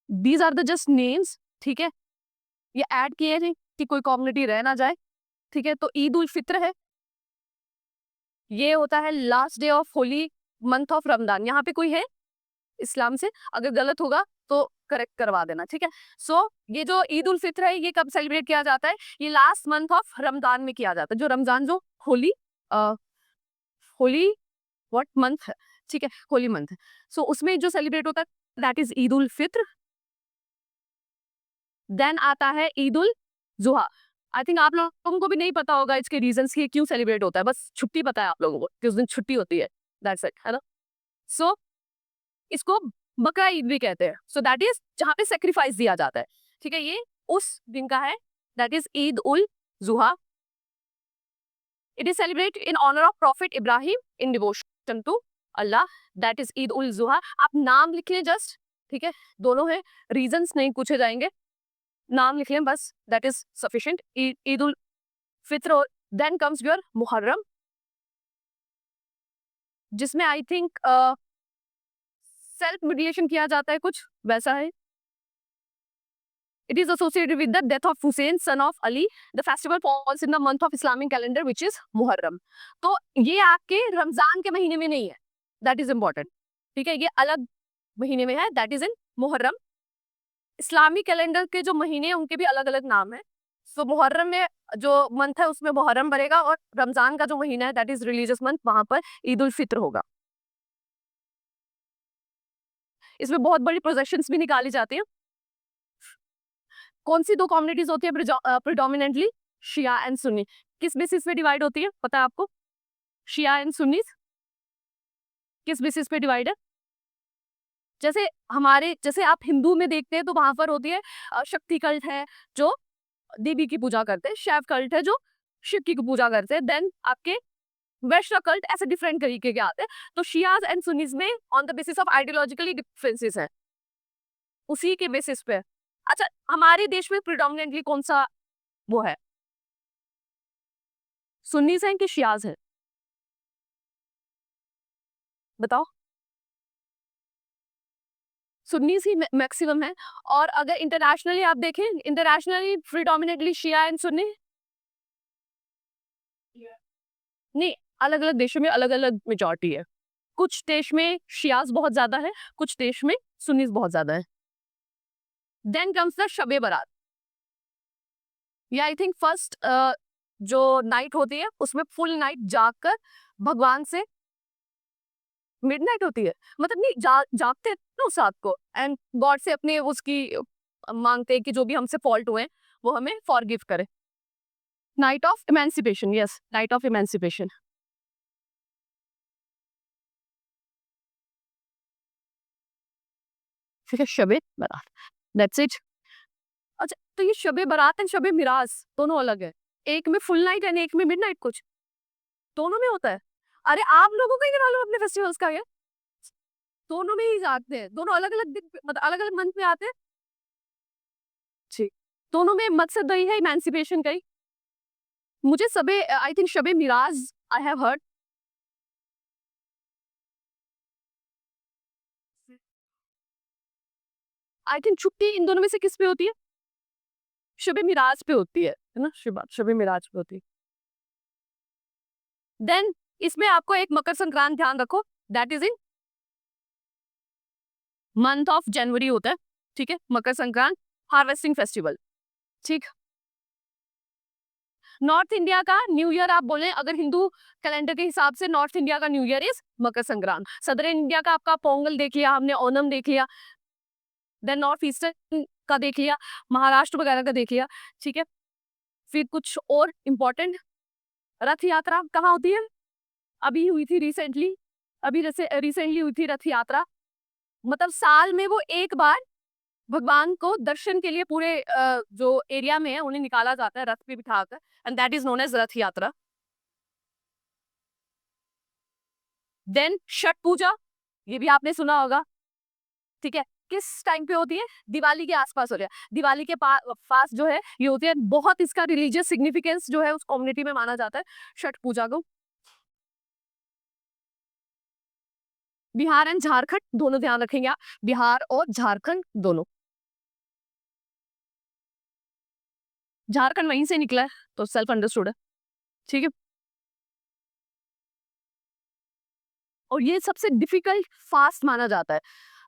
These are the just names, ठीक है, ये ऐड किए हैं कि कोई कम्युनिटी रह ना जाए, ठीक है। तो ईद उल फित्र है, ये होता है last day of Holi month of Ramzan. यहाँ पे कोई है इस्लाम से, अगर गलत होगा तो करेक्ट करवा देना, ठीक है। सो ये जो ईद उल फित्र है, ये कब सेलिब्रेट किया जाता है, ये लास्ट मंथ ऑफ रमजान में किया जाता है। जो रमजान, जो होली होली व्हाट मंथ है, ठीक है, होली मंथ है। सो उसमें जो सेलिब्रेट होता है that is Eid ul Fitr. Then आता है ईद उल जुहा। आई थिंक आप लोगों को भी नहीं पता होगा इसके रीजंस की क्यों सेलिब्रेट होता है, बस छुट्टी पता है आप लोगों को कि उस दिन छुट्टी होती है, दैट्स इट, है ना। सो इसको बकरा ईद भी कहते हैं। सो दैट इज जहाँ पे सेक्रीफाइस दिया जाता है, ठीक है, ये उस दिन का है, that is Eid ul Zuha. It is celebrate in honour of prophet Ibrahim in devotion to Allah, that is Eid ul Zuha. आप नाम लिख लें जस्ट, ठीक है, दोनों है, रीजंस नहीं पूछे जाएंगे, नाम लिख लें बस, that is sufficient. Eid ul Fitr. Then comes your Muharram, जिसमें आई थिंक सेल्फ मेडिएशन किया जाता है, कुछ वैसा है। It is associated with the death of Hussein, son of Ali. The festival falls in the month of Islamic calendar, which is Muharram. तो ये आपके रमजान के महीने में नहीं है, that is important, ठीक है, ये अलग महीने में है, that is in Muharram. Islamic calendar के जो महीने हैं उनके भी अलग अलग नाम है। सो मुहर्रम में जो मंथ है उसमें मुहर्रम पड़ेगा, और रमजान का जो महीना है दैट इज रिलीजियस मंथ, वहां पर ईद उल फित्र होगा। इसमें बहुत बड़ी प्रोसेशंस भी निकाली जाती है। कौन सी दो कम्युनिटीज होती है प्रिडोमिनेंटली, शिया एंड सुन्नी। किस बेसिस पे डिवाइड होती है पता है आपको, शिया एंड सुन्नी किस बेसिस पे डिवाइड है। जैसे हमारे, जैसे आप हिंदू में देखते हैं तो वहां पर होती है शक्ति कल्ट है जो देवी की पूजा करते हैं, शैव कल्ट है जो शिव की पूजा करते हैं, देन आपके वैष्णव कल्ट, ऐसे डिफरेंट तरीके के आते हैं। तो शियाज एंड सुन्नीज में on the basis of ideologically differences है, उसी के बेसिस पे। अच्छा, हमारे देश में प्रिडोमिनेंटली कौन सा वो है, सुन्नीज हैं कि शियाज हैं, बताओ। सुन्नीज ही मैक्सिमम है। और अगर इंटरनेशनली आप देखें, internationally predominantly Shia and Sunni नहीं, अलग अलग देशों में अलग अलग मेजॉरिटी है। कुछ देश में शियाज बहुत ज्यादा है, कुछ देश में सुन्नीज बहुत ज्यादा है। देन कम्स द शबे बारात। ये आई थिंक फर्स्ट जो नाइट होती है उसमें फुल नाइट जागकर भगवान से, मिडनाइट होती है मतलब नहीं, जागते हैं ना उस रात को, एंड गॉड से अपने उसकी मांगते हैं कि जो भी हमसे फॉल्ट हुए हैं वो हमें फॉरगिव करे। Night of emancipation, yes, night of emancipation. ठीक है, शबे बारात, दैट्स इट। अच्छा, तो ये शबे बारात एंड शबे मिराज दोनों अलग है, एक में फुल नाइट एंड एक में मिडनाइट, कुछ दोनों में होता है। अरे आप लोगों को ही नहीं मालूम अपने फेस्टिवल्स का, ये दोनों में ही जाते हैं, दोनों अलग अलग दिन मतलब अलग अलग मंथ में आते हैं जी। दोनों में मकसद वही है, इमेंसिपेशन का ही। मुझे सबे I think Shabe Miraj I have heard. I think छुट्टी इन दोनों में से किस पे होती है? शबे मिराज पे होती है ना? शबे मिराज पे होती है। देन इसमें आपको एक मकर संक्रांत ध्यान रखो, that is in month of January होता है, ठीक है? मकर संक्रांत हार्वेस्टिंग फेस्टिवल, ठीक। नॉर्थ इंडिया का न्यू ईयर आप बोले अगर हिंदू कैलेंडर के हिसाब से, नॉर्थ इंडिया का new year is Makar Sankrant. Southern India का आपका पोंगल देख लिया हमने, ओनम देख लिया, देन नॉर्थ ईस्टर्न का देख लिया, महाराष्ट्र वगैरह का देख लिया, ठीक है। फिर कुछ और इम्पोर्टेंट, रथ यात्रा कहाँ होती है? अभी हुई थी रिसेंटली, अभी रिसेंटली हुई थी रथ यात्रा। मतलब साल में वो एक बार भगवान को दर्शन के लिए पूरे जो एरिया में है उन्हें निकाला जाता है रथ पे बिठाकर, and that is known as Rath Yatra. Then Chhath पूजा, ये भी आपने सुना होगा, ठीक है। किस टाइम पे होती है? दिवाली के आसपास हो रहा है। दिवाली के पास जो है ये होती है, बहुत इसका रिलीजियस सिग्निफिकेंस जो है उस कम्युनिटी में माना जाता है छठ पूजा को। बिहार एंड झारखंड दोनों ध्यान रखेंगे आप, बिहार और झारखंड दोनों। झारखंड वहीं से निकला है तो सेल्फ अंडरस्टूड है, ठीक है। और ये सबसे डिफिकल्ट फास्ट माना जाता है।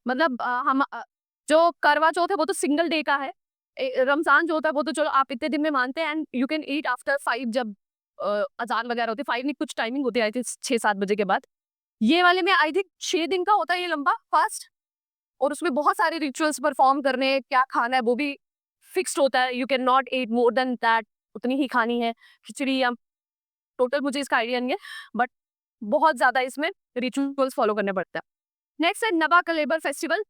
मतलब जो करवा चौथ है वो तो सिंगल डे का है। रमजान जो होता है वो तो चलो आप इतने दिन में मानते हैं, and you can eat after 5 जब अजान वगैरह होती है। 5 नहीं, कुछ टाइमिंग होती है आई थिंक 6-7 बजे के बाद। ये वाले में आई थिंक 6 दिन का होता है ये लंबा फास्ट, और उसमें बहुत सारे रिचुअल्स परफॉर्म करने हैं, क्या खाना है वो भी फिक्स्ड होता है। You can not eat more than that, उतनी ही खानी है खिचड़ी या टोटल, मुझे इसका आइडिया नहीं है, बट बहुत ज्यादा इसमें रिचुअल्स फॉलो करने पड़ते हैं। नेक्स्ट है नबा कलेबर फेस्टिवल,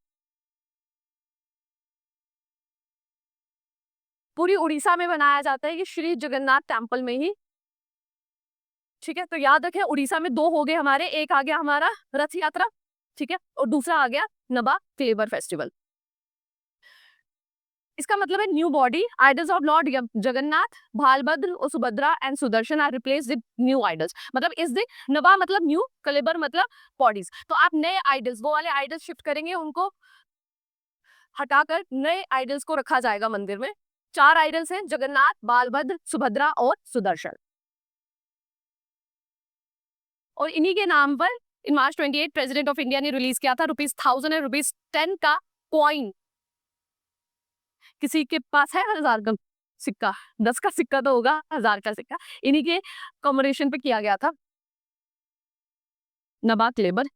पूरी उड़ीसा में मनाया जाता है ये श्री जगन्नाथ टेम्पल में ही, ठीक है। तो याद रखें उड़ीसा में 2 हो गए हमारे, एक आ गया हमारा रथ यात्रा, ठीक है, और दूसरा आ गया नबा कलेबर फेस्टिवल। इसका मतलब है new body, idols of lord Jagannath, Balabhadra और Subhadra and Sudarshan are replaced with new idols. मतलब इस दिन नवा मतलब न्यू, कलेबर मतलब बॉडीज, तो आप नए आइडल्स, वो वाले आइडल्स शिफ्ट करेंगे, उनको हटाकर नए आइडल्स को रखा जाएगा मंदिर में। 4 आइडल्स हैं, जगन्नाथ, बालभद्र, सुभद्रा और सुदर्शन। और इन्हीं के नाम पर इन मार्च 28 प्रेसिडेंट ऑफ इंडिया ने रिलीज किया था ₹1000 और ₹10 का कॉइन। किसी के पास है 1000 का सिक्का? 10 का सिक्का तो होगा, 1000 का सिक्का इन्हीं के कॉम्बिनेशन पे किया गया था, नबाक लेबर,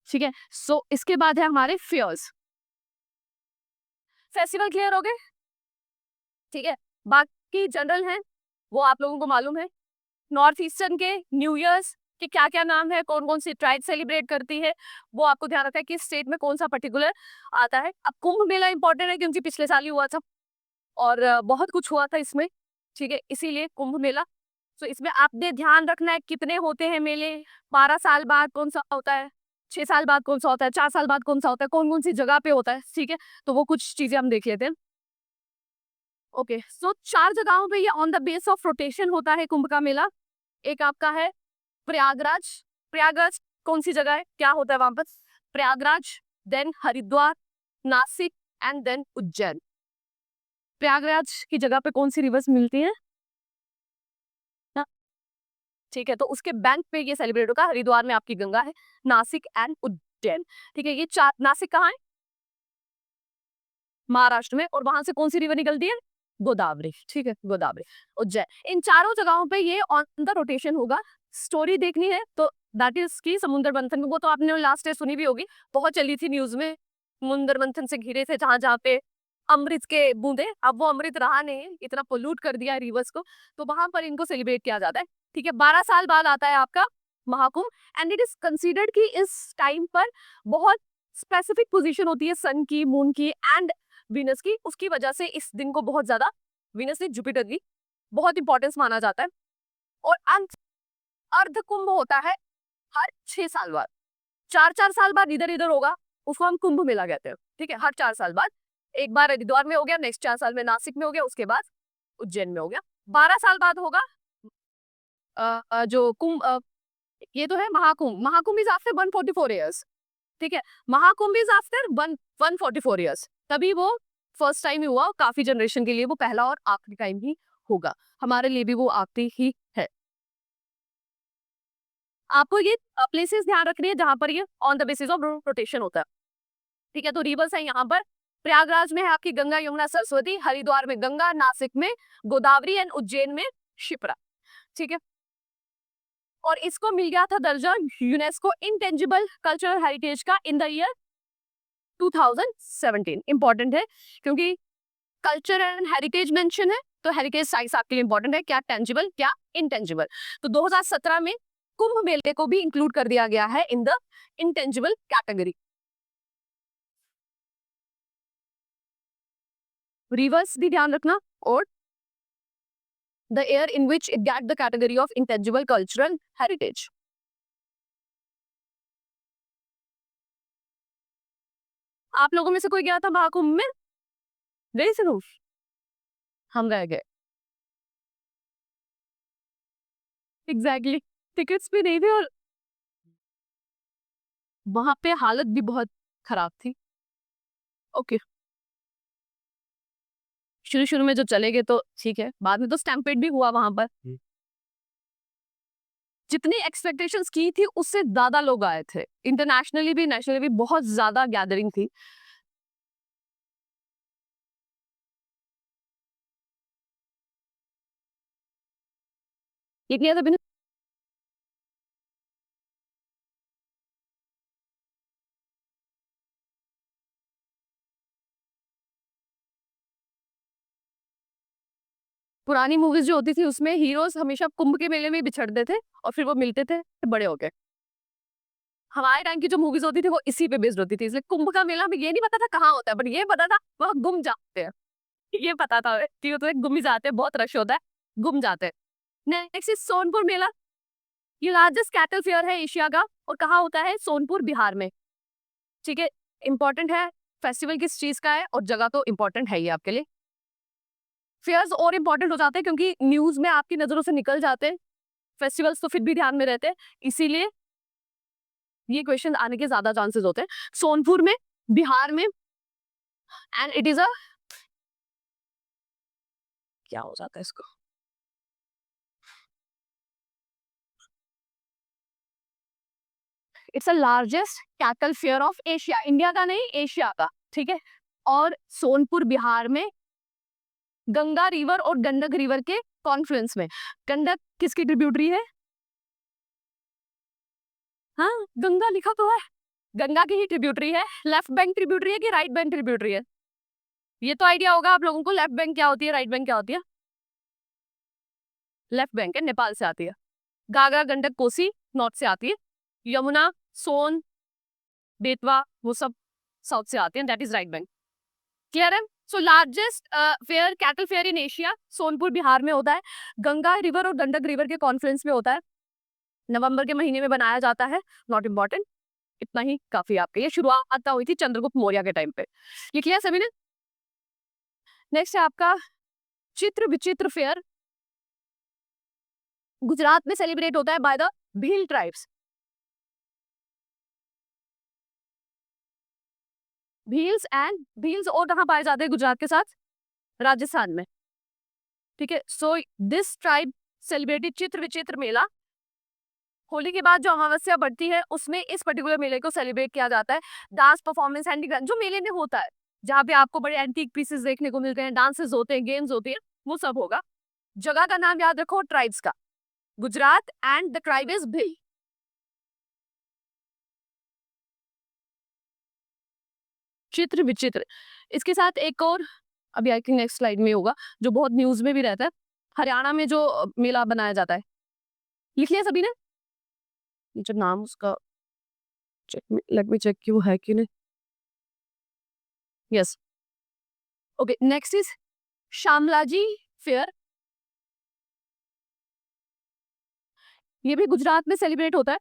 ठीक है। सो इसके बाद है हमारे फेयर्स। फेस्टिवल क्लियर हो गए, ठीक है। बाकी जनरल हैं वो आप लोगों को मालूम है। नॉर्थ ईस्टर्न के न्यू ईयर्स के क्या क्या नाम है, कौन कौन सी ट्राइब सेलिब्रेट करती है, वो आपको ध्यान रखना है कि स्टेट में कौन सा पर्टिकुलर आता है। अब कुंभ मेला इंपॉर्टेंट है क्योंकि पिछले साल ही हुआ था और बहुत कुछ हुआ था इसमें, ठीक है, इसीलिए कुंभ मेला। तो इसमें आपने ध्यान रखना है कितने होते हैं मेले, 12 साल बाद कौन सा होता है, 6 साल बाद कौन सा होता है, 4 साल बाद कौन सा होता है, कौन कौन सी जगह पे होता है, ठीक है। तो वो कुछ चीजें हम देख लेते हैं। ओके, सो 4 जगहों पे ये on the base of rotation होता है कुंभ का मेला। एक आपका है प्रयागराज। प्रयागराज कौन सी जगह है, क्या होता है वहां पर? Prayagraj, then Haridwar, Nashik and then Ujjain. Prayagraj की जगह पे कौन सी रिवर्स मिलती है ना? ठीक है, तो उसके बैंक पे ये सेलिब्रेट होगा। हरिद्वार में आपकी गंगा है, नासिक एंड उज्जैन, ठीक है। ये 4, नासिक कहाँ है? महाराष्ट्र में, और वहां से कौन सी रिवर निकलती है? गोदावरी, ठीक है, गोदावरी। उज्जैन, इन चारों जगहों पे ये ऑन द रोटेशन होगा। स्टोरी देखनी है तो दैट इज की समुद्र मंथन में, वो तो आपने लास्ट डे सुनी भी होगी, बहुत चली थी न्यूज में। समुद्र मंथन से घिरे थे जहां जहां पे अमृत के बूंदे, अब वो अमृत रहा नहीं, इतना पोल्यूट कर दिया रिवर्स को, तो वहां पर इनको सेलिब्रेट किया जाता है, ठीक है। 12 साल बाद आता है आपका Mahakumbh, and it is considered कि इस टाइम पर बहुत स्पेसिफिक पोजीशन होती है सन की, मून की एंड वीनस की, उसकी वजह से इस दिन को बहुत ज्यादा, वीनस ने जुपिटर की बहुत इंपॉर्टेंस माना जाता है। और अंत अर्ध कुंभ होता है हर 6 साल बाद, 4-4 साल बाद इधर इधर होगा, उसको हम कुंभ मेला कहते हैं, ठीक है। हर 4 साल बाद एक बार हरिद्वार में हो गया, नेक्स्ट 4 साल में नासिक में हो गया, उसके बाद उज्जैन में हो गया। 12 साल बाद होगा जो कुंभ, ये तो है Mahakumbh. Mahakumbh is after 144 years, ठीक है। महाकुंभ इज आफ्टर 144 ईयर्स, तभी वो फर्स्ट टाइम ही हुआ। काफी जनरेशन के लिए वो पहला और आखिरी टाइम ही होगा, हमारे लिए भी वो आखिरी ही है। आपको ये प्लेसेस ध्यान रखनी है जहां पर ये on the basis of rotation होता है, ठीक है। तो रिवर्स है यहाँ पर, प्रयागराज में है आपकी गंगा, यमुना, सरस्वती, हरिद्वार में गंगा, नासिक में गोदावरी एंड उज्जैन में शिप्रा, ठीक है। और इसको मिल गया था दर्जा यूनेस्को इंटेंजिबल कल्चरल हेरिटेज का इन द ईयर 2017। इंपॉर्टेंट है क्योंकि कल्चर एंड हेरिटेज मेंशन है, तो हेरिटेज साइट्स आपके लिए इंपॉर्टेंट है, क्या टेंजिबल क्या इंटेंजिबल। तो 2017 में कुंभ मेले को भी इंक्लूड कर दिया गया है in the intangible category. Reverse भी ध्यान रखना, और the year in which it get the category of intangible cultural heritage. आप लोगों में से कोई गया था महाकुंभ में? गए से हम रह गए, एग्जैक्टली। टिकट्स भी नहीं थे और वहां पे हालत भी बहुत खराब थी। ओके, शुरू शुरू में जो चले गए तो ठीक है, बाद में तो स्टैम्पेड भी हुआ वहां पर। जितनी एक्सपेक्टेशंस की थी उससे ज्यादा लोग आए थे, इंटरनेशनली भी नेशनली भी बहुत ज्यादा गैदरिंग थी। ये किया था बिना, पुरानी मूवीज जो होती थी उसमें हीरोज हमेशा कुंभ के मेले में ही बिछड़ते थे और फिर वो मिलते थे बड़े हो गए। हमारे टाइम की जो मूवीज होती थी वो इसी पे बेस्ड होती थी, इसलिए कुंभ का मेला में ये नहीं पता था कहाँ होता है, बट ये पता था वह गुम जाते हैं। ये पता था कि तो गुम ही जाते हैं, बहुत रश होता है, गुम जाते हैं। नेक्स्ट इज सोनपुर मेला। ये लार्जेस्ट कैटल फेयर है एशिया का, और कहाँ होता है? सोनपुर, बिहार में, ठीक है। इंपॉर्टेंट है, फेस्टिवल किस चीज का है, और जगह तो इंपॉर्टेंट है ही आपके लिए। फेयर्स और इंपॉर्टेंट हो जाते हैं क्योंकि न्यूज में आपकी नजरों से निकल जाते हैं, फेस्टिवल्स तो फिर भी ध्यान में रहते हैं, इसीलिए ये क्वेश्चन आने के ज्यादा चांसेस होते हैं। सोनपुर में, बिहार में, एंड इट इज अ, क्या हो जाता है इसको, it's a largest cattle fair of Asia, India का नहीं एशिया का, ठीक है। और सोनपुर बिहार में गंगा रिवर और गंडक रिवर के कॉन्फ्लुएंस में। गंडक किसकी ट्रिब्यूटरी है? हाँ, गंगा लिखा तो है, गंगा की ही ट्रिब्यूटरी है। लेफ्ट बैंक ट्रिब्यूटरी है कि राइट बैंक ट्रिब्यूटरी है? ये तो आइडिया होगा आप लोगों को, लेफ्ट बैंक क्या होती है, राइट बैंक क्या होती है। लेफ्ट बैंक है, नेपाल से आती है। घाघरा, गंडक, कोसी नॉर्थ से आती है। यमुना, सोन, बेतवा वो सब साउथ से आते हैं, that is right bank. Clear है? So largest fair, cattle fair in Asia Sonpur Bihar में होता है, गंगा रिवर और गंडक रिवर के कॉन्फ्लुएंस में होता है, नवंबर के महीने में बनाया जाता है। नॉट इम्पॉर्टेंट, इतना ही काफी आपके। ये शुरुआत हुई थी चंद्रगुप्त मौर्य के टाइम पे। ये क्लियर सभी ने? नेक्स्ट है आपका चित्र विचित्र फेयर, गुजरात में सेलिब्रेट होता है by the Bhil tribes. Bhils और कहाँ पाए जाते हैं गुजरात के साथ? राजस्थान में, ठीक है। सो दिस ट्राइब सेलिब्रेटेड चित्र विचित्र मेला। होली के बाद जो अमावस्या बढ़ती है उसमें इस पर्टिकुलर मेले को सेलिब्रेट किया जाता है। डांस परफॉर्मेंस, हैंडीक्राफ्ट जो मेले में होता है, जहाँ पे आपको बड़े एंटीक पीसेस देखने को मिलते हैं, डांसेस होते हैं, गेम्स होते हैं, वो सब होगा। जगह का नाम याद रखो, ट्राइब्स का, Gujarat, and the tribe is Bhil. Chitra Vichitra, इसके साथ एक और, अभी आई थिंक नेक्स्ट स्लाइड में होगा, जो बहुत न्यूज में भी रहता है, हरियाणा में जो मेला बनाया जाता है। लिख लिया सभी ने? जो नाम उसका, चेक, लेट मी चेक क्यों है कि नहीं। Yes, okay. Next is Shamlaji fair. ये भी गुजरात में सेलिब्रेट होता है।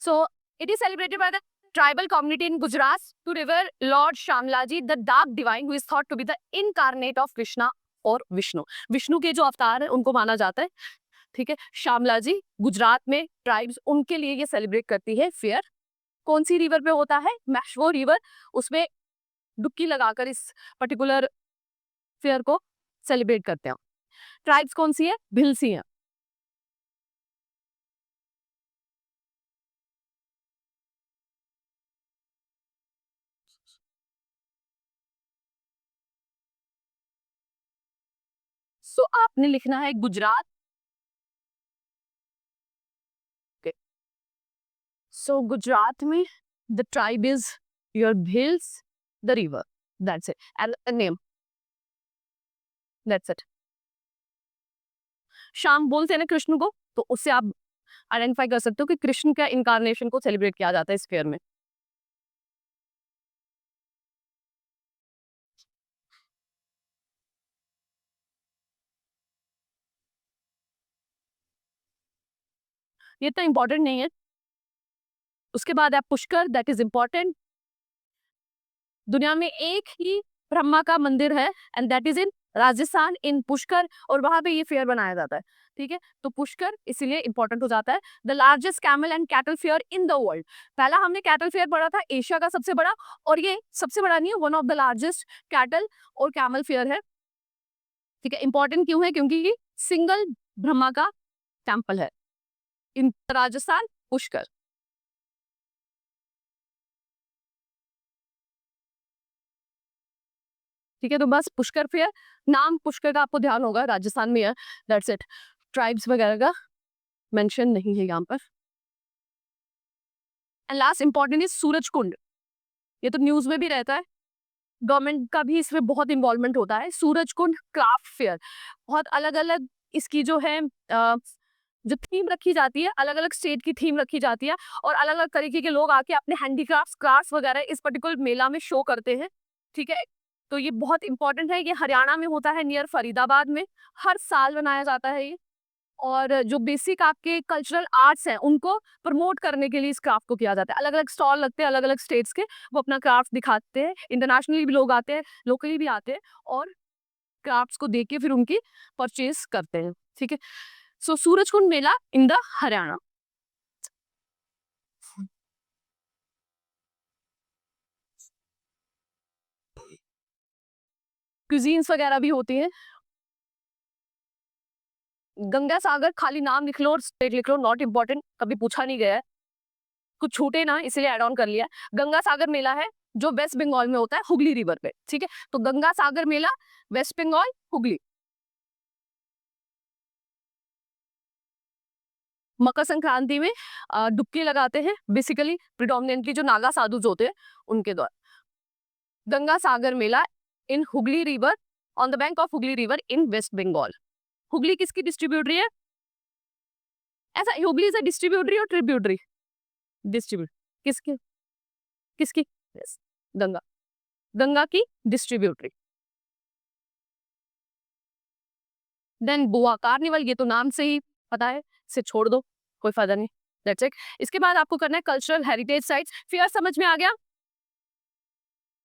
So it is celebrated by the tribal community in Gujarat to revere Lord Shamlaji, the dark divine who is thought to be the incarnate of Krishna और विष्णु। विष्णु के जो अवतार है उनको माना जाता है, ठीक है। श्यामला जी, गुजरात में ट्राइब्स उनके लिए ये सेलिब्रेट करती है फेयर। कौन सी रिवर पे होता है? मैशवो रिवर, उसमें डुबकी लगाकर इस पर्टिकुलर फेयर को सेलिब्रेट करते हैं। ट्राइब्स कौन सी है? भिलसी है। सो आपने लिखना है गुजरात के। सो गुजरात में the tribe is your Bhils, the river, that's it, and name, that's it. शाम बोलते हैं ना कृष्ण को, तो उससे आप आइडेंटिफाई कर सकते हो कि कृष्ण का इनकारनेशन को सेलिब्रेट किया जाता है इस फेयर में। ये तो इंपॉर्टेंट नहीं है। उसके बाद है पुष्कर, दैट इज इंपॉर्टेंट। दुनिया में एक ही ब्रह्मा का मंदिर है and that is in Rajasthan, in Pushkar, और वहां पे ये फेयर बनाया जाता है, ठीक है। तो पुष्कर इसीलिए इंपॉर्टेंट हो जाता है। The largest camel and cattle fair in the world. पहला हमने कैटल फेयर पढ़ा था, एशिया का सबसे बड़ा, और ये सबसे बड़ा नहीं है, one of the largest cattle और कैमल फेयर है, ठीक है। इंपॉर्टेंट क्यों है? क्योंकि सिंगल ब्रह्मा का टेम्पल है इन राजस्थान, पुष्कर, ठीक है। तो बस पुष्कर फेयर, नाम पुष्कर का आपको ध्यान होगा, राजस्थान में है, दैट्स इट। ट्राइब्स वगैरह का मेंशन नहीं है यहाँ पर। And last important is Suraj Kund. ये तो न्यूज में भी रहता है, गवर्नमेंट का भी इसमें बहुत इन्वॉल्वमेंट होता है। सूरज कुंड क्राफ्ट फेयर, बहुत अलग अलग इसकी जो है जो थीम रखी जाती है, अलग अलग स्टेट की थीम रखी जाती है, और अलग अलग तरीके के लोग आके अपने हैंडीक्राफ्ट्स, क्राफ्ट्स वगैरह इस पर्टिकुलर मेला में शो करते हैं, ठीक है। तो ये बहुत इंपॉर्टेंट है। ये हरियाणा में होता है, नियर फरीदाबाद में, हर साल मनाया जाता है ये। और जो बेसिक आपके कल्चरल आर्ट्स हैं उनको प्रमोट करने के लिए इस क्राफ्ट को किया जाता है। अलग अलग स्टॉल लगते हैं अलग अलग स्टेट्स के, वो अपना क्राफ्ट दिखाते हैं, इंटरनेशनली भी लोग आते हैं, लोकली भी आते हैं, और क्राफ्ट्स को देख के फिर उनकी परचेज करते हैं, ठीक है। सो सूरजकुंड मेला इन द हरियाणा। क्यूजीन्स वगैरह भी होती हैं। गंगा सागर खाली नाम लिख लो और स्टेट लिख लो, नॉट इम्पोर्टेंट, कभी पूछा नहीं गया है, कुछ छूटे ना इसलिए ऐड ऑन कर लिया। गंगा सागर मेला है जो वेस्ट बंगाल में होता है, हुगली रिवर पे, ठीक है। तो गंगा सागर मेला, वेस्ट बंगाल, हुगली। मकर संक्रांति में डुबकी लगाते हैं, बेसिकली प्रिडोमिनेंटली जो नागा साधु होते हैं उनके द्वारा। Ganga Sagar mela in Hooghly river, on the bank of Hooghly river in west Bengal. Hooghly किसकी डिस्ट्रीब्यूटरी है? ऐसा हुगली से डिस्ट्रीब्यूटरी और ट्रिब्यूटरी? डिस्ट्रीब्यूट किसकी? किसकी? yes, गंगा, गंगा की डिस्ट्रीब्यूटरी। देन गोवा कार्निवल, ये तो नाम से ही पता है, इसे छोड़ दो, कोई फायदा नहीं, दैट्स इट। इसके बाद आपको करना है कल्चरल हेरिटेज साइट्स। फिर समझ में आ गया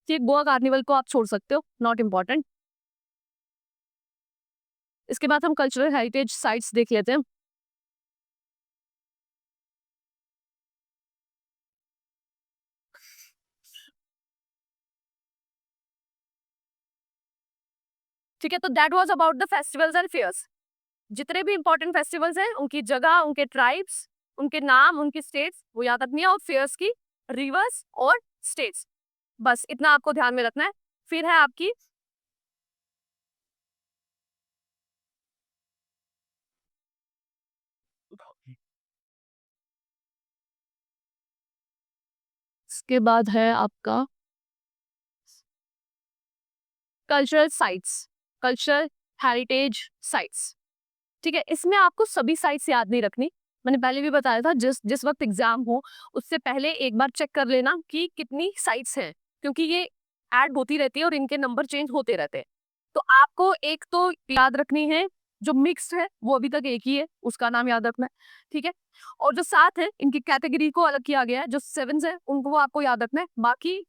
कि गोवा कार्निवल को आप छोड़ सकते हो, नॉट इम्पॉर्टेंट। इसके बाद हम कल्चरल हेरिटेज साइट्स देख लेते हैं। ठीक है, तो that was about the festivals and fairs. जितने भी इंपॉर्टेंट फेस्टिवल्स हैं उनकी जगह, उनके ट्राइब्स, उनके नाम, उनकी स्टेट्स, वो याद रखनी है, और फेयर्स की रिवर्स और स्टेट्स, बस इतना आपको ध्यान में रखना है। फिर है आपकी इसके बाद है आपका cultural sites, cultural heritage sites, ठीक है। इसमें आपको सभी साइट्स याद नहीं रखनी, मैंने पहले भी बताया था, जिस जिस वक्त एग्जाम हो उससे पहले एक बार चेक कर लेना कि कितनी साइट्स हैं, क्योंकि ये ऐड होती रहती है और इनके नंबर चेंज होते रहते हैं। तो आपको एक तो याद रखनी है, जो मिक्स्ड है वो अभी तक एक ही है, उसका नाम याद रखना है, ठीक है। और जो 7 है इनकी कैटेगरी को अलग किया गया है, जो 7 है उनको आपको याद रखना है, बाकी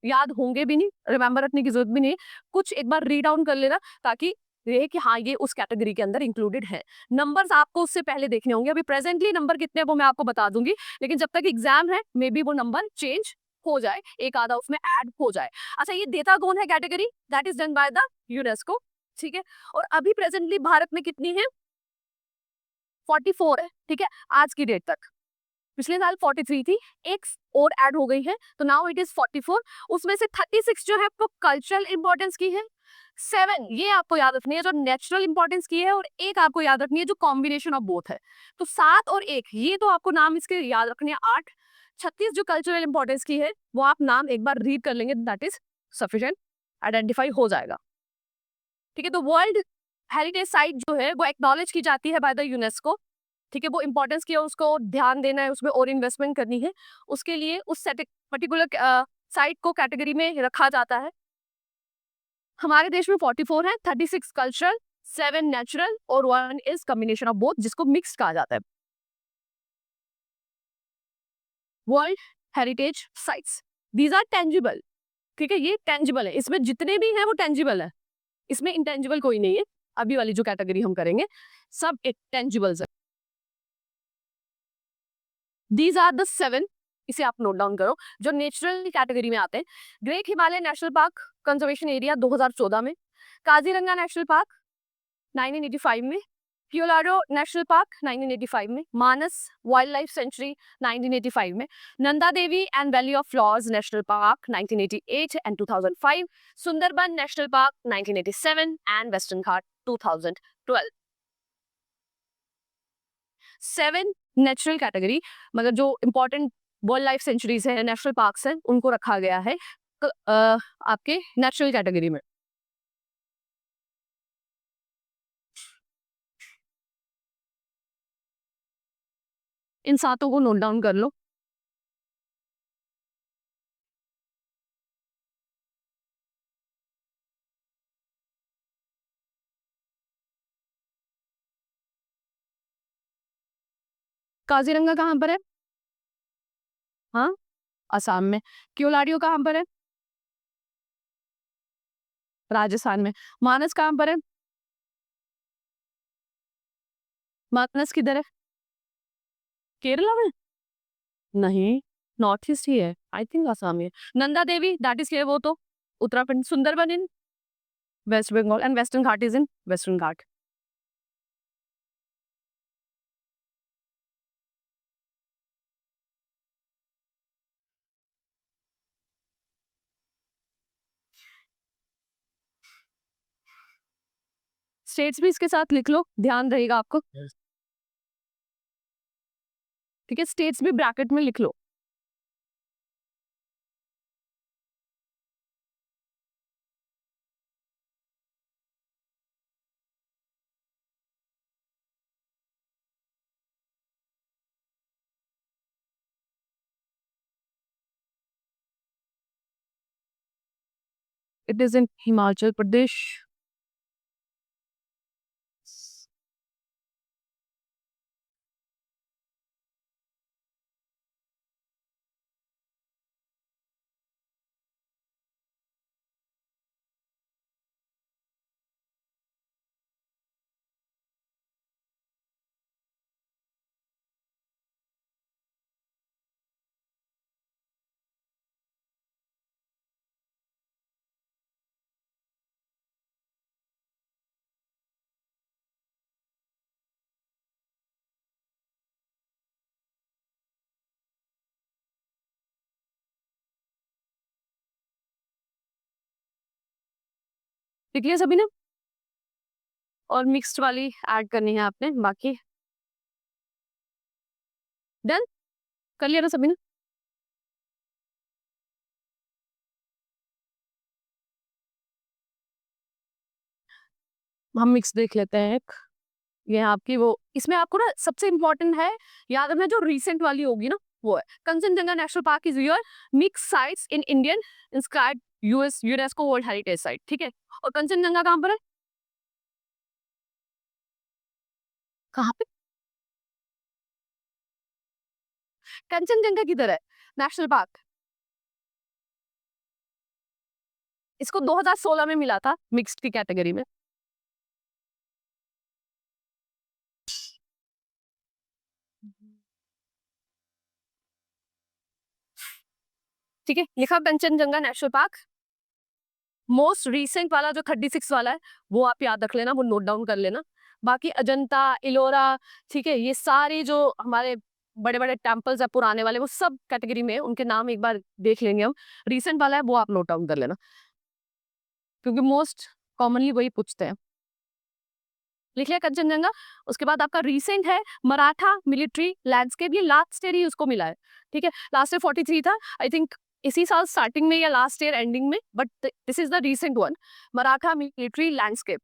याद होंगे भी नहीं, रिमेंबर रखने की जरूरत भी नहीं है। कुछ एक बार रीड डाउन कर लेना ताकि ये कि हाँ ये उस कैटेगरी के अंदर इंक्लूडेड है। नंबर्स आपको उससे पहले देखने होंगे। अभी प्रेजेंटली नंबर कितने हैं वो मैं आपको बता दूंगी, लेकिन जब तक एग्जाम है मे बी वो नंबर चेंज हो जाए, एक आधा उसमें ऐड हो जाए। अच्छा, ये देता कौन है category? That is done by the UNESCO, ठीक है। और अभी प्रेजेंटली भारत में कितनी है? 44 है, ठीक है, आज की डेट तक। पिछले साल 43 थी, एक और ऐड हो गई है, तो नाउ इट इज 44। उसमें से 36 जो है वो कल्चरल इंपॉर्टेंस की है, 7 ये आपको याद रखनी है जो नेचुरल इंपॉर्टेंस की है, और एक आपको याद रखनी है जो कॉम्बिनेशन ऑफ बोथ है। तो 7 और 1 ये तो आपको नाम इसके याद रखने हैं। 8, 36 जो कल्चरल इंपॉर्टेंस की है वो आप नाम एक बार रीड कर लेंगे, दैट इज सफिशिएंट, आइडेंटिफाई हो जाएगा, ठीक है। तो वर्ल्ड हेरिटेज साइट जो है वो एक्नॉलेज की जाती है बाय द यूनेस्को, ठीक है। वो इंपॉर्टेंस की है, उसको ध्यान देना है, उसमें और इन्वेस्टमेंट करनी है, उसके लिए उस पर्टिकुलर साइट को कैटेगरी में रखा जाता है। हमारे देश में 44 है, 36 कल्चरल, 7 नेचुरल और 1 इज कॉम्बिनेशन ऑफ बोथ, जिसको मिक्स कहा जाता है। World heritage sites, these are tangible, ठीक है, ये टेंजिबल है, इसमें जितने भी हैं वो टेंजिबल है, इसमें इंटेंजिबल कोई नहीं है। अभी वाली जो कैटेगरी हम करेंगे सब टेंजिबल्स है। दीज आर द 7, इसे आप नोट डाउन करो, जो नेचुरल कैटेगरी में आते हैं। Great Himalaya national park conservation area 2014 में, काजीरंगा नेशनल पार्क 1985 में, क्योलाडो नेशनल पार्क 1985 में, मानस वाइल्ड लाइफ सेंचुरी 1985 में, Nanda Devi and valley of flowers national park 1988 and 2005, Sundarban national park 1987 and western Ghat 2012। 7 natural category, मतलब जो इंपॉर्टेंट वर्ल्ड लाइफ सेंचुरीज है, नेशनल पार्क्स हैं, उनको रखा गया है आपके नेचुरल कैटेगरी में। इन सातों को नोट डाउन कर लो। काजीरंगा कहाँ पर है? हाँ, असम में। क्योलाडियो कहाँ पर है? राजस्थान में। मानस कहाँ पर है? मानस किधर है? केरला में? नहीं, नॉर्थ ईस्ट ही है, आई थिंक असम में। नंदा देवी दैट इज वो तो Uttarakhand. Sundarban in west Bengal and western Ghat is in western Ghat. States भी इसके साथ लिख लो, ध्यान रहेगा आपको। ठीक है, स्टेट्स भी ब्रैकेट में लिख लो। It is in Himachal Pradesh. लिख लिया सभी ने? और मिक्स्ड वाली ऐड करनी है आपने बाकी। डन कर लिया ना सभी ने? हम मिक्स देख लेते हैं एक। ये है आपकी वो, इसमें आपको ना सबसे इंपॉर्टेंट है याद रखना, जो रिसेंट वाली होगी ना वो है Kanchenjunga national park is your mix sites in Indian inscribed US UNESCO world heritage site, ठीक है। और कंचनजंगा कहाँ पर है? कहाँ पे? कंचनजंगा किधर है? नेशनल पार्क इसको 2016 में मिला था मिक्स्ड की कैटेगरी में। ठीक है, लिखा Kanchenjunga national park. Most recent वाला जो 36 वाला है वो आप याद रख लेना, वो नोट डाउन कर लेना। बाकी अजंता, इलोरा, ठीक है, ये सारे जो हमारे बड़े बड़े टेम्पल्स है पुराने वाले, वो सब कैटेगरी में, उनके नाम एक बार देख लेंगे हम। रिसेंट वाला है वो आप नोट डाउन कर लेना, क्योंकि मोस्ट कॉमनली वही पूछते हैं। लिख लिया कंचनजंगा। उसके बाद आपका रिसेंट है मराठा मिलिट्री लैंडस्केप, ये लास्ट ईयर ही उसको मिला है। ठीक है, लास्ट ईयर 43 था आई थिंक, इसी साल स्टार्टिंग में या लास्ट ईयर एंडिंग में, but this is the recent one, Maratha military landscape.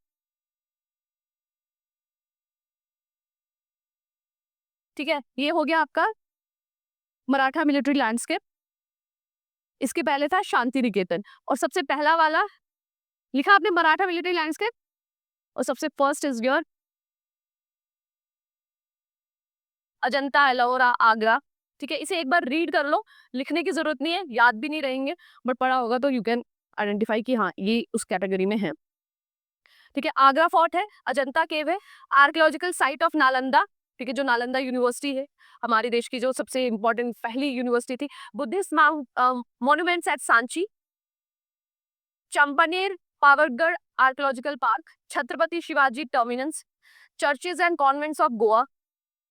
ठीक है, ये हो गया आपका मराठा मिलिट्री लैंडस्केप। इसके पहले था शांति निकेतन, और सबसे पहला वाला लिखा आपने मराठा मिलिट्री लैंडस्केप, और सबसे first is your Ajanta Ellora Agra. ठीक है, इसे एक बार रीड कर लो, लिखने की जरूरत नहीं है, याद भी नहीं रहेंगे, बट पढ़ा होगा तो यू कैन आइडेंटिफाई कि हाँ ये उस कैटेगरी में है। ठीक है, आगरा फोर्ट है, अजंता केव है, आर्कियोलॉजिकल साइट ऑफ नालंदा। ठीक है, जो नालंदा यूनिवर्सिटी है हमारे देश की जो सबसे इंपॉर्टेंट पहली यूनिवर्सिटी थी। Buddhist monuments at Sanchi, Champaner Pavagadh archaeological park, Chhatrapati Shivaji terminus, churches and convents of Goa,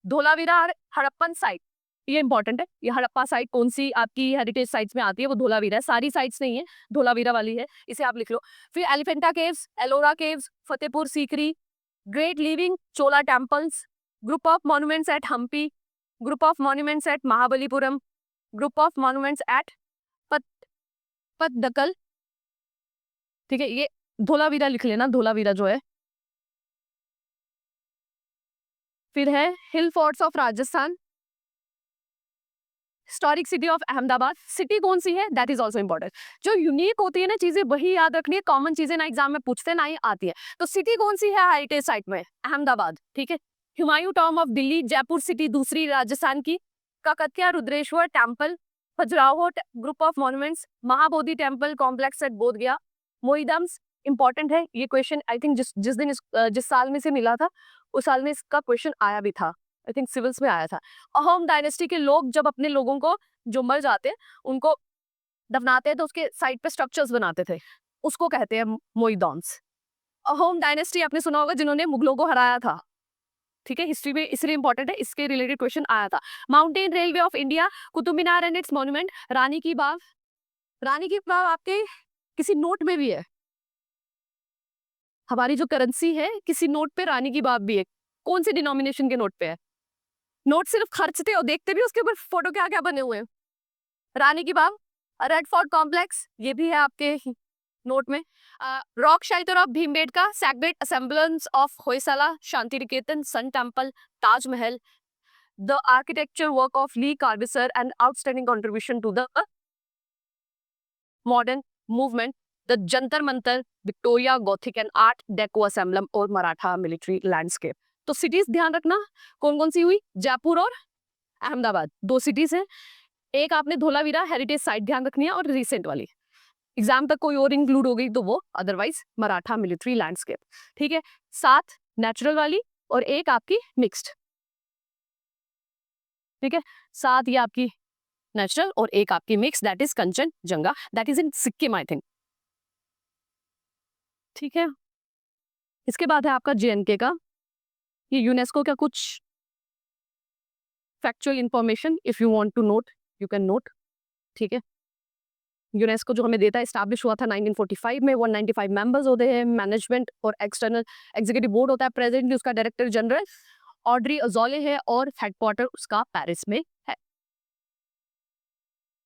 Dholavira Harappan site. ये इंपॉर्टेंट है, ये हड़प्पा साइट कौन सी आपकी हेरिटेज साइट्स में आती है, वो धोलावीरा है, सारी साइट्स नहीं है, धोलावीरा वाली है, इसे आप लिख लो। फिर Elephanta caves, Ellora caves, Fatehpur Sikri, great living Chola temples, group of monuments at Hampi, group of monuments at Mahabalipuram, group of monuments at पत पतदकल। ठीक है, ये धोलावीरा लिख लेना, धोलावीरा जो है। फिर है hill forts of Rajasthan, historic city of Ahmedabad. City कौन सी है दैट इज ऑल्सो इंपॉर्टेंट। जो यूनिक होती है ना चीजें वही याद रखनी है, कॉमन चीजें ना एग्जाम में पूछते ना ही आती है। तो सिटी कौन सी है हेरिटेज साइट में, अहमदाबाद। ठीक है, Humayun tomb of Delhi, Jaipur city दूसरी राजस्थान की, Kakatiya Rudreshwar temple, Khajuraho group of monuments, Mahabodhi temple complex at Bodh Gaya, मोईदम्स। Important है ये क्वेश्चन, आई थिंक जिस दिन जिस साल में से मिला था उस साल में इसका क्वेश्चन आया भी था, आई थिंक सिविल्स में आया था। अहोम डायनेस्टी के लोग जब अपने लोगों को जो मर जाते हैं उनको दफनाते हैं तो उसके साइड पे स्ट्रक्चर्स बनाते थे, उसको कहते हैं मोइदॉन्स। अहोम डायनेस्टी आपने सुना होगा जिन्होंने मुगलों को हराया था। ठीक है, हिस्ट्री में इसलिए इंपॉर्टेंट है, इसके रिलेटेड क्वेश्चन आया था। Mountain railway of India, Qutub Minar and it's monument, Rani ki Vav. रानी की बाव आपके किसी नोट में भी है, हमारी जो करेंसी है किसी नोट पे रानी की बाव भी है। कौन सी डिनोमिनेशन के नोट पे है? नोट सिर्फ खर्चते हो, देखते भी उसके ऊपर फोटो क्या क्या बने हुए हैं। रानी की बाव, रेड फोर्ट कॉम्प्लेक्स, ये भी है आपके नोट में। Rock shelter of Bhimbetka, sacred ensembles of Hoysala, Shanti Niketan, sun temple, Taj Mahal, the architecture work of Le Corbusier and outstanding contribution to the modern movement, the Jantar Mantar, Victoria Gothic and art deco ensemble, और Maratha military landscape. तो cities ध्यान रखना कौन कौन सी हुई, जयपुर और अहमदाबाद, दो cities हैं। एक आपने धोलावीरा हेरिटेज साइट ध्यान रखनी है, और रिसेंट वाली एग्जाम तक कोई और इंक्लूड हो गई तो वो, अदरवाइज मराठा मिलिट्री लैंडस्केप। ठीक है, 7 नेचुरल वाली और एक आपकी मिक्स्ड। ठीक है, 7 ये आपकी नेचुरल और एक आपकी mix, that is Kanchenjunga, that is in Sikkim I think. ठीक है, इसके बाद है आपका जेएनके का, ये यूनेस्को का कुछ factual information, if you want to note you can note. ठीक है, यूनेस्को जो हमें देता है स्टैब्लिश हुआ था 1945 में, 195 मेंबर्स होते हैं, मैनेजमेंट और एक्सटर्नल एग्जीक्यूटिव बोर्ड होता है, प्रेजेंटली उसका डायरेक्टर जनरल ऑड्री अजोले है, और हेडक्वार्टर उसका पेरिस में है।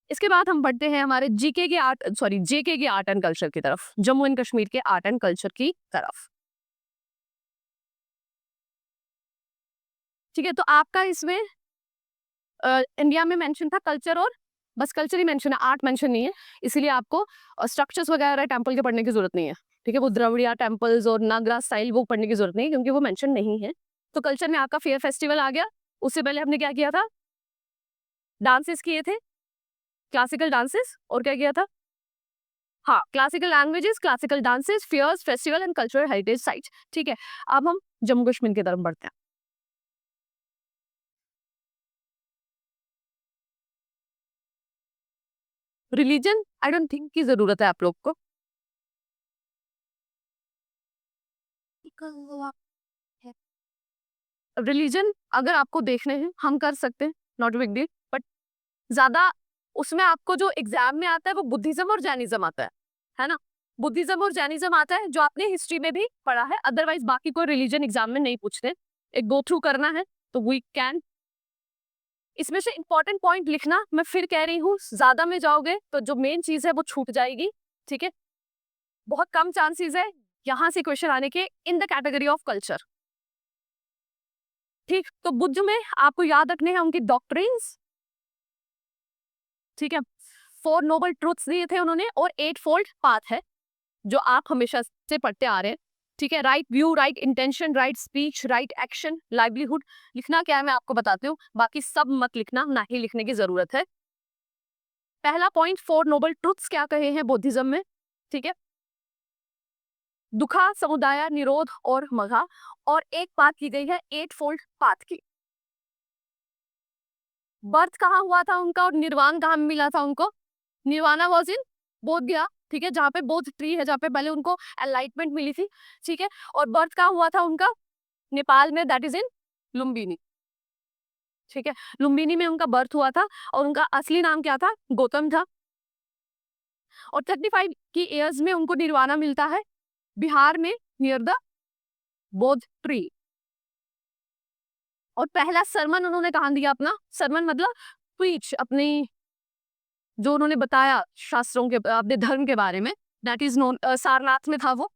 इसके बाद हम बढ़ते हैं हमारे जेके के आर्ट एंड कल्चर की तरफ, जम्मू एंड कश्मीर के आर्ट एंड कल्चर की तरफ। ठीक है, तो आपका इसमें इंडिया में मेंशन था कल्चर, और बस कल्चर ही मेंशन है, आर्ट मेंशन नहीं है, इसीलिए आपको स्ट्रक्चर्स वगैरह टेंपल के पढ़ने की जरूरत नहीं है। ठीक है, वो द्रविड़ टेंपल्स और नागरा स्टाइल वो पढ़ने की जरूरत नहीं है, क्योंकि वो मेंशन नहीं है। तो कल्चर में आपका फेयर फेस्टिवल आ गया। उससे पहले हमने क्या किया था, डांसेस किए थे, क्लासिकल डांसेस, और क्या किया था, हाँ, classical languages, classical dances, fairs, festival and cultural heritage sites. ठीक है, अब हम जम्मू कश्मीर की तरफ बढ़ते हैं। रिलीजन आई डोंट थिंक की जरूरत है आप लोग को। रिलीजन अगर आपको देखने हैं हम कर सकते हैं, नॉट बिग डील, बट ज्यादा उसमें आपको जो एग्जाम में आता है वो बुद्धिज्म और जैनिज्म आता है ना। बुद्धिज्म और जैनिज्म आता है जो आपने हिस्ट्री में भी पढ़ा है, अदरवाइज बाकी कोई रिलीजन एग्जाम में नहीं पूछते। एक गो थ्रू करना है तो वी कैन। इसमें से इंपॉर्टेंट पॉइंट लिखना, मैं फिर कह रही हूँ ज्यादा में जाओगे तो जो मेन चीज है वो छूट जाएगी। ठीक है, बहुत कम चांसेस है यहाँ से क्वेश्चन आने के in the category of culture. ठीक, तो बुद्ध में आपको याद रखने हैं उनकी डॉक्ट्रिन्स। ठीक है, 4 नोबल ट्रूथ्स दिए थे उन्होंने और 8 फोल्ड पाथ है जो आप हमेशा से पढ़ते आ रहे हैं। ठीक है, right view, right intention, right speech, right action, livelihood. लिखना क्या है मैं आपको बताती हूँ, बाकी सब मत लिखना, ना ही लिखने की जरूरत है। पहला पॉइंट, 4 नोबल ट्रूथ्स क्या कहे हैं बुद्धिज्म में। ठीक है, दुखा, समुदाय, निरोध और मघा। और एक बात की गई है 8 फोल्ड पाथ की। बर्थ कहाँ हुआ था उनका और निर्वाण कहाँ मिला था उनको। निर्वाणा वॉज इन बोध गया। ठीक है, जहाँ पे बोध ट्री है, जहाँ पे पहले उनको एनलाइटमेंट मिली थी। ठीक है, और बर्थ कहाँ हुआ था उनका, नेपाल में, दैट इज इन लुम्बिनी। ठीक है, लुम्बिनी में उनका बर्थ हुआ था और उनका असली नाम क्या था, गौतम था। और 35 की एयर्स में उनको निर्वाणा मिलता है बिहार में, नियर द बोध ट्री। और पहला सरमन उन्होंने कहाँ दिया अपना, सरमन मतलब स्पीच अपनी, जो उन्होंने बताया शास्त्रों के अपने धर्म के बारे में, दैट इज नोन सारनाथ में था वो।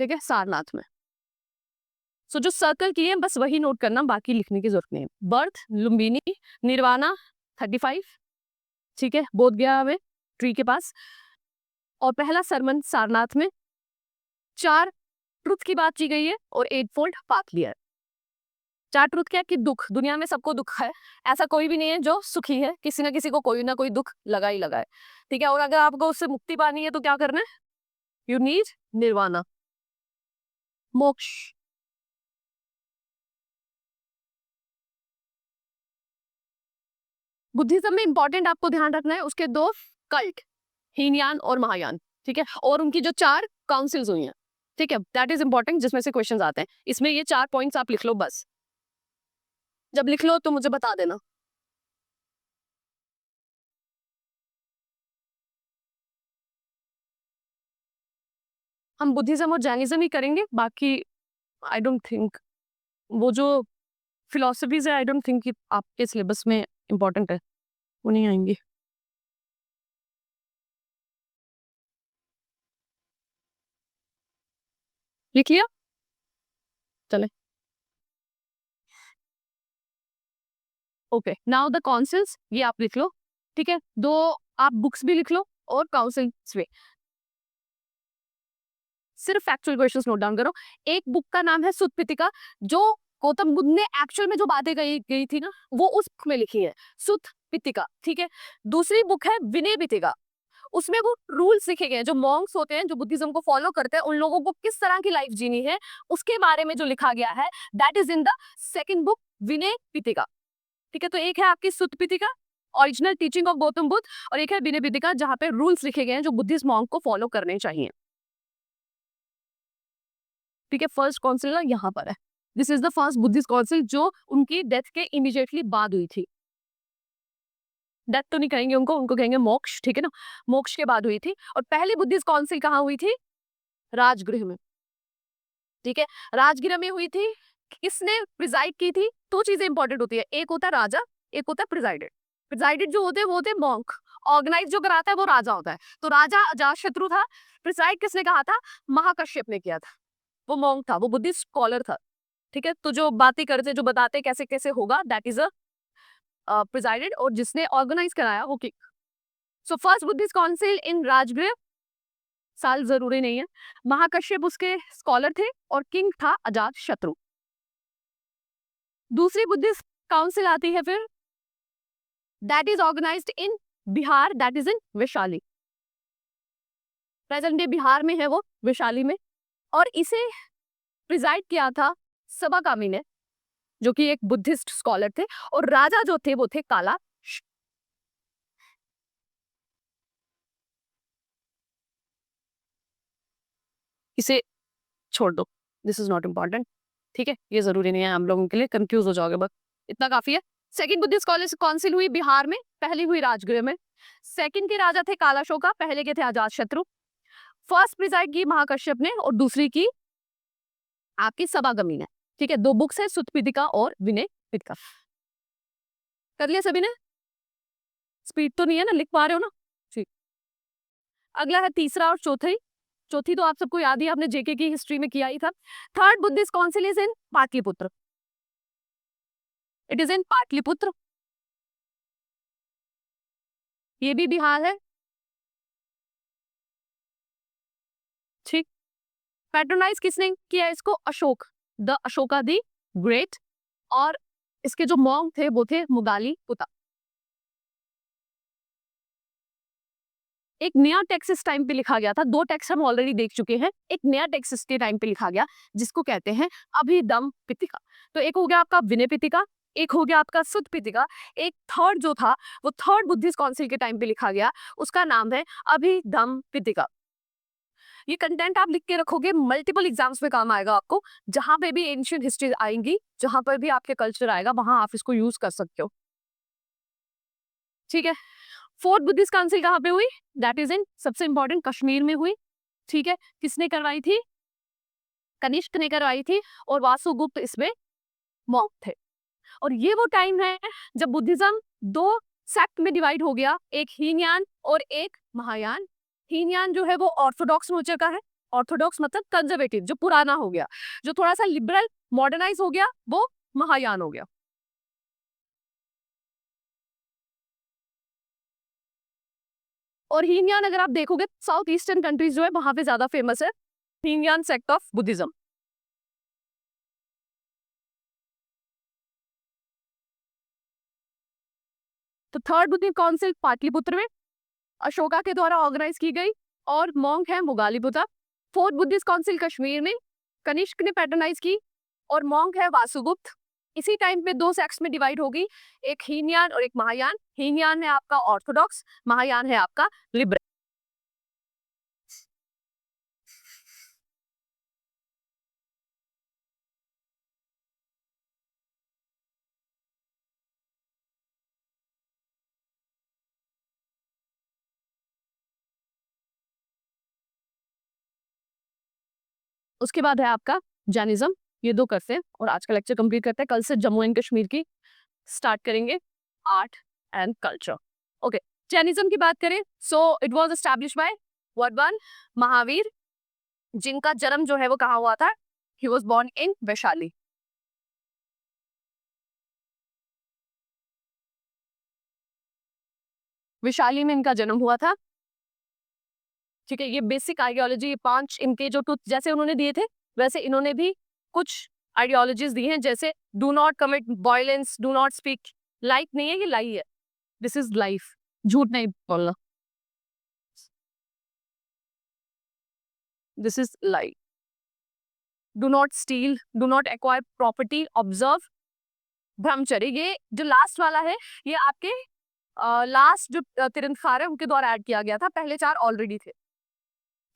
ठीक है, सारनाथ में। सो जो सर्कल किए हैं बस वही नोट करना, बाकी लिखने की जरूरत नहीं है। बर्थ लुम्बिनी, निर्वाणा 35, ठीक है, बोध गया में ट्री के पास, और पहला सरमन सारनाथ में। 4 ट्रुथ की बात की गई है और 8 फोल्ड पाथ लिया है। 4 ट्रुथ क्या है कि दुख, दुनिया में सबको दुख है, ऐसा कोई भी नहीं है जो सुखी है, किसी ना किसी को कोई ना कोई दुख लगा ही लगा है। ठीक है, और अगर आपको उससे मुक्ति पानी है तो क्या करना है, यू नीड निर्वाणा, मोक्ष। बुद्धिज्म में इंपॉर्टेंट आपको ध्यान रखना है उसके 2 कल्ट, हीनयान और महायान। ठीक है, और उनकी जो 4 काउंसिल्स हुई हैं। ठीक है, दैट इज इंपॉर्टेंट, जिसमें से क्वेश्चंस आते हैं। इसमें ये 4 पॉइंट्स आप लिख लो बस, जब लिख लो तो मुझे बता देना। हम बुद्धिज्म और जैनिज्म ही करेंगे, बाकी आई डोंट थिंक वो जो फिलोसफीज है, आई डोंट थिंक कि आपके सिलेबस में इंपॉर्टेंट है, वो नहीं आएंगी। लिख लिया, चले। ओके, नाउ द काउंसिल्स, ये आप लिख लो। ठीक है, 2 आप बुक्स भी लिख लो और काउंसिल्स भी। सिर्फ फैक्चुअल क्वेश्चंस नोट डाउन करो। एक बुक का नाम है सुत्त पिटिका, जो गौतम बुद्ध ने एक्चुअल में जो बातें गई गई थी ना, वो उस बुक में लिखी है, सुत्त पिटिका। ठीक है, दूसरी बुक है विनय पिटिका, उसमें वो रूल्स लिखे गए हैं, जो मॉन्क्स होते हैं, जो बुद्धिज्म को फॉलो करते हैं, उन लोगों को किस तरह की लाइफ जीनी है, उसके बारे में जो लिखा गया है, that is in the second book Vinaya Pitaka. ठीक है, तो एक है आपकी Sutta Pitaka, original teaching of Gautam Buddha, और एक है विनय पिटिका, जहाँ पे रूल्स लिखे गए हैं जो बुद्धिस्ट मॉन्क को फॉलो करने चाहिए। ठीक है, फर्स्ट काउंसिल ना यहाँ पर है, this is the first Buddhist council जो उनकी डेथ के इमीडिएटली बाद हुई थी। डेथ तो नहीं कहेंगे उनको, उनको कहेंगे मोक्ष। ठीक है ना, मोक्ष के बाद हुई थी। और पहली बुद्धिस्ट काउंसिल कहाँ हुई थी, राजगृह में। ठीक है, राजगृह में हुई थी। किसने प्रिजाइड की थी, 2 चीजें इंपॉर्टेंट होती है, एक होता है राजा, एक होता है प्रिजाइडेड। प्रिजाइडेड जो होते हैं वो होते हैं मॉन्क, ऑर्गेनाइज जो कराता है वो राजा होता है। तो राजा अजातशत्रु था, प्रिजाइड किसने कहा था, महाकश्यप ने किया था, वो मॉन्क था, वो बुद्धिस्ट स्कॉलर था। ठीक है, तो जो बातें करते, जो बताते कैसे कैसे होगा, दैट इज अ प्रिजाइडेड, और जिसने ऑर्गेनाइज कराया वो king. So first Buddhist council in Rajagriha, साल जरूरी नहीं है। महाकश्यप उसके स्कॉलर थे और किंग था अजात शत्रु। दूसरी बुद्धिस्ट काउंसिल आती है फिर, that is organized in Bihar, that is in Vaishali. Present day Bihar में है वो, वैशाली में। और इसे प्रिजाइड किया था सबाकामी ने, जो कि एक बुद्धिस्ट स्कॉलर थे, और राजा जो थे वो थे काला। इसे छोड़ दो, दिस इज नॉट इम्पॉर्टेंट, ठीक है, ये जरूरी नहीं है, हम लोगों के लिए कंफ्यूज हो जाओगे, बस इतना काफी है। सेकंड बुद्धिस्ट कॉलेज काउंसिल हुई बिहार में, पहली हुई राजगृह में। सेकंड के राजा थे कालाशोका, पहले के थे अजात शत्रु। फर्स्ट प्रिजाइड की महाकश्यप ने और दूसरी की आपकी सभागमी ने, ठीक है। दो बुक्स है, सुत्त पिटिका और विनय पिटका। कर लिया सभी ने? स्पीड तो नहीं है ना, लिख पा रहे हो ना? ठीक। अगला है तीसरा और चौथी। चौथी तो आप सबको याद ही, आपने जेके की हिस्ट्री में किया ही था। Third Buddhist council is in Pataliputra, it is in Pataliputra, ये भी बिहार है, ठीक। पैट्रोनाइज किसने किया इसको? Ashok, the Ashoka the great. और इसके जो मॉन्क थे वो थे मुगाली पुता। एक नया टेक्स्ट इस टाइम पे लिखा गया था, दो टेक्स्ट हम ऑलरेडी देख चुके हैं, एक नया टेक्स्ट इसके टाइम पे लिखा गया जिसको कहते हैं अभिदम पितिका। तो एक हो गया आपका विनय पितिका, एक हो गया आपका सुत्त पितिका, एक थर्ड जो था वो थर्ड बुद्धिस्ट काउंसिल के टाइम पे लिखा गया, उसका नाम है अभिदम पितिका। ये कंटेंट आप लिख के रखोगे, मल्टीपल एग्जाम्स में काम आएगा आपको, जहां पे भी एंशियंट हिस्ट्री आएंगी, जहां पर भी आपके कल्चर आएगा, वहां आप इसको यूज कर सकते हो, ठीक है। फोर्थ बुद्धिस्ट काउंसिल कहाँ पे हुई? दैट इज इन, सबसे इंपॉर्टेंट, कश्मीर में हुई, ठीक है। किसने करवाई थी? कनिष्क ने करवाई थी, और वासुगुप्त इसमें मॉन्क थे। और ये वो टाइम है जब बुद्धिज्म दो सेक्ट में डिवाइड हो गया, एक हीनयान और एक महायान। हीनयान जो है वो ऑर्थोडॉक्स नेचर का है, ऑर्थोडॉक्स मतलब कंजर्वेटिव, जो पुराना हो गया, जो थोड़ा सा लिबरल मॉडर्नाइज हो गया, वो महायान हो गया। और हीनयान अगर आप देखोगे साउथ ईस्टर्न कंट्रीज जो है वहां पे ज्यादा फेमस है हीनयान सेक्ट ऑफ बुद्धिज्म। तो थर्ड बुद्धिस्ट काउंसिल पाटलिपुत्र में अशोका के द्वारा ऑर्गेनाइज की गई, और मॉन्क है मुगालिपुता। फोर्थ बुद्धिस्ट काउंसिल कश्मीर में कनिष्क ने पैटर्नाइज की, और मॉन्क है वासुगुप्त। इसी टाइम पे दो सेक्ट्स में डिवाइड होगी, एक हीनयान और एक महायान। हीनयान है आपका ऑर्थोडॉक्स, महायान है आपका लिबरल। उसके बाद है आपका जैनिज्म, ये दो करते हैं, और आज का लेक्चर कंप्लीट करते हैं। कल से जम्मू एंड कश्मीर की स्टार्ट करेंगे, art and culture. Okay, Jainism की बात करें, so it was established bye भगवान महावीर, जिनका जन्म जो है वो कहाँ हुआ था? He was born in Vaishali. Vaishali में इनका जन्म हुआ था, ठीक है। ये बेसिक आइडियोलॉजी, पांच इनके जो टूथ जैसे उन्होंने दिए थे, वैसे इन्होंने भी कुछ आइडियोलॉजीज दी हैं, जैसे do not commit violence, do not speak like, नहीं है, ये लाई है, दिस इज लाइफ, झूठ नहीं बोलना, this is lie. Do not steel, do not acquire property, observe ब्रह्मचर्य। ये जो लास्ट वाला है, ये आपके लास्ट जो तिरंदखार है उनके द्वारा ऐड किया गया था, पहले चार ऑलरेडी थे,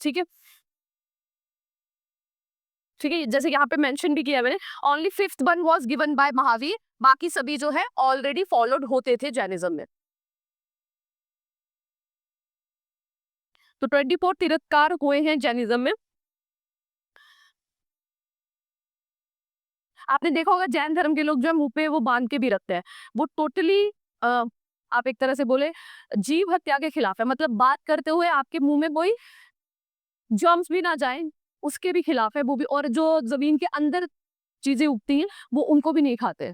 ठीक है। ठीक है, जैसे यहाँ पे मेंशन भी किया मैंने, only fifth one was given by Mahavir, बाकी सभी जो है ऑलरेडी फॉलोड होते थे जैनिज्म में। तो 24 तीर्थकार हुए हैं जैनिज्म में। आपने देखा होगा जैन धर्म के लोग जो है मुंह पे वो बांध के भी रखते हैं, वो टोटली आप एक तरह से बोले जीव हत्या के खिलाफ है, मतलब बात करते हुए आपके मुंह में कोई जर्म्स भी ना जाए, उसके भी खिलाफ है वो भी। और जो जमीन के अंदर चीजें उगती हैं वो उनको भी नहीं खाते।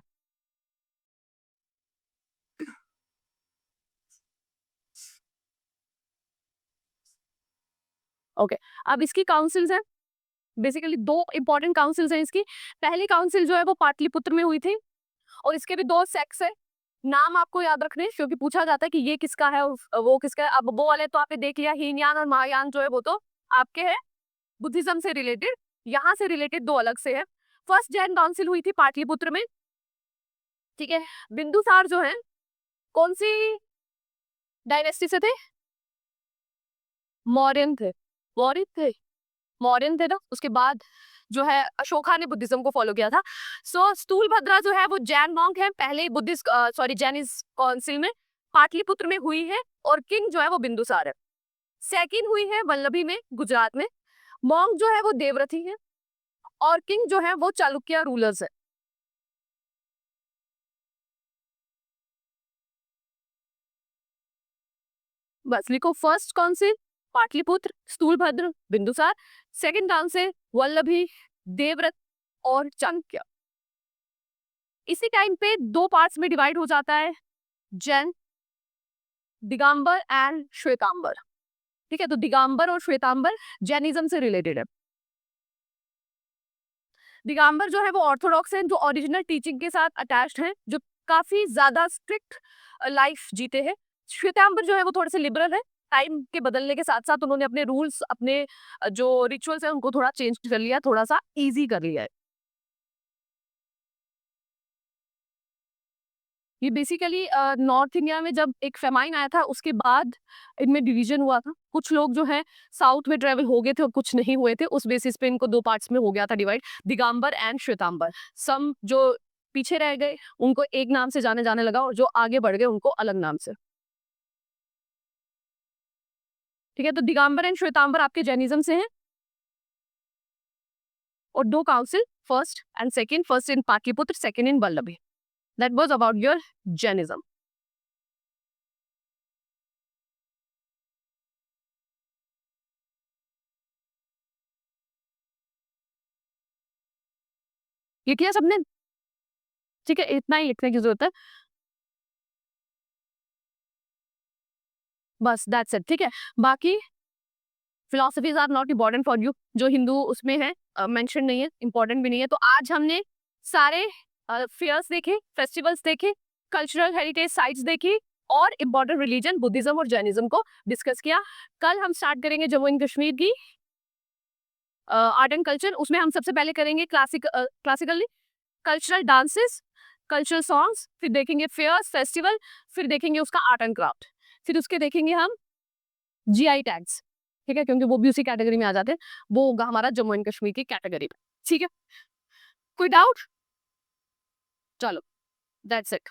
ओके, अब इसकी काउंसिल्स हैं, बेसिकली दो इंपॉर्टेंट काउंसिल्स हैं इसकी। पहली काउंसिल जो है वो पाटलिपुत्र में हुई थी, और इसके भी दो सेक्ट्स है, नाम आपको याद रखने हैं, क्योंकि पूछा जाता है कि ये किसका है, वो किसका है। अब वो वाले तो आपने देख लिया, हीनयान और महायान जो है वो तो आपके है बुद्धिज्म से रिलेटेड। यहाँ से रिलेटेड दो अलग से है। फर्स्ट जैन काउंसिल हुई थी पाटलिपुत्र में, ठीक है। बिंदुसार जो है कौन सी डायनेस्टी से थे? मौर्यन थे। मौर्य थे, मौर्यन थे ना। उसके बाद जो है अशोका ने बुद्धिज्म को फॉलो किया था। सो स्थूलभद्रा जो है वो जैन मॉन्क है, पहले बुद्धिस्ट सॉरी जैनिस काउंसिल में पाटलिपुत्र में हुई है, और किंग जो है वो बिंदुसार है। सेकंड हुई है वल्लभी में, गुजरात में। मॉन्क जो है वो देवरथी है, और किंग जो है वो चालुक्य रूलर्स है। बस लिखो, first council Pataliputra, Sthulabhadra, Bindusara. Second council Vallabhi, Devavrata और चाणक्य। इसी टाइम पे दो पार्ट्स में डिवाइड हो जाता है जैन, दिगंबर एंड श्वेतांबर। ठीक है, तो दिगंबर और श्वेतांबर जैनिज्म से रिलेटेड है। दिगंबर जो है वो ऑर्थोडॉक्स है, जो ओरिजिनल टीचिंग के साथ अटैच्ड है, जो काफी ज्यादा स्ट्रिक्ट लाइफ जीते हैं। श्वेतांबर जो है वो थोड़े से लिबरल है। टाइम के बदलने के साथ साथ उन्होंने अपने रूल्स, अपने जो रिचुअल्स है उनको थोड़ा चेंज कर लिया, थोड़ा सा इजी कर लिया है। ये बेसिकली नॉर्थ इंडिया में जब एक फेमाइन आया था उसके बाद इनमें डिवीजन हुआ था। कुछ लोग जो है साउथ में ट्रेवल हो गए थे और कुछ नहीं हुए थे, उस बेसिस पे इनको दो पार्ट्स में हो गया था डिवाइड, दिगंबर एंड श्वेतांबर। सम जो पीछे रह गए उनको एक नाम से जाने जाने लगा, और जो आगे बढ़ गए उनको अलग नाम से। ठीक है, तो दिगंबर एंड श्वेतांबर आपके जैनिज्म से हैं। और दो council, first and second, first in Pataliputra, second in Vallabhi. That was about your Jainism. ये किया सबने? ठीक है, इतना ही लिखने की जरूरत है, बस दैट्स इट। ठीक है, बाकी philosophies are not important for you, जो हिंदू उसमें है मेंशन नहीं है, इंपॉर्टेंट भी नहीं है। तो आज हमने सारे फेयर्स देखे, फेस्टिवल्स देखे, कल्चरल हेरिटेज साइट्स देखी, और इम्पोर्टेंट रिलीजन बुद्धिज्म और जैनिज्म को डिस्कस किया। कल हम स्टार्ट करेंगे जम्मू एंड कश्मीर की आर्ट एंड कल्चर। उसमें हम सबसे पहले करेंगे classically cultural dances, cultural songs, फिर देखेंगे फेयर्स, फेस्टिवल, फिर देखेंगे उसका आर्ट एंड क्राफ्ट, फिर उसके देखेंगे हम जीआई टैग्स। ठीक है, क्योंकि वो भी उसी कैटेगरी में आ जाते हैं, वो होगा हमारा जम्मू एंड कश्मीर की कैटेगरी में। ठीक है, कोई डाउट? चलो, दैट्स इट।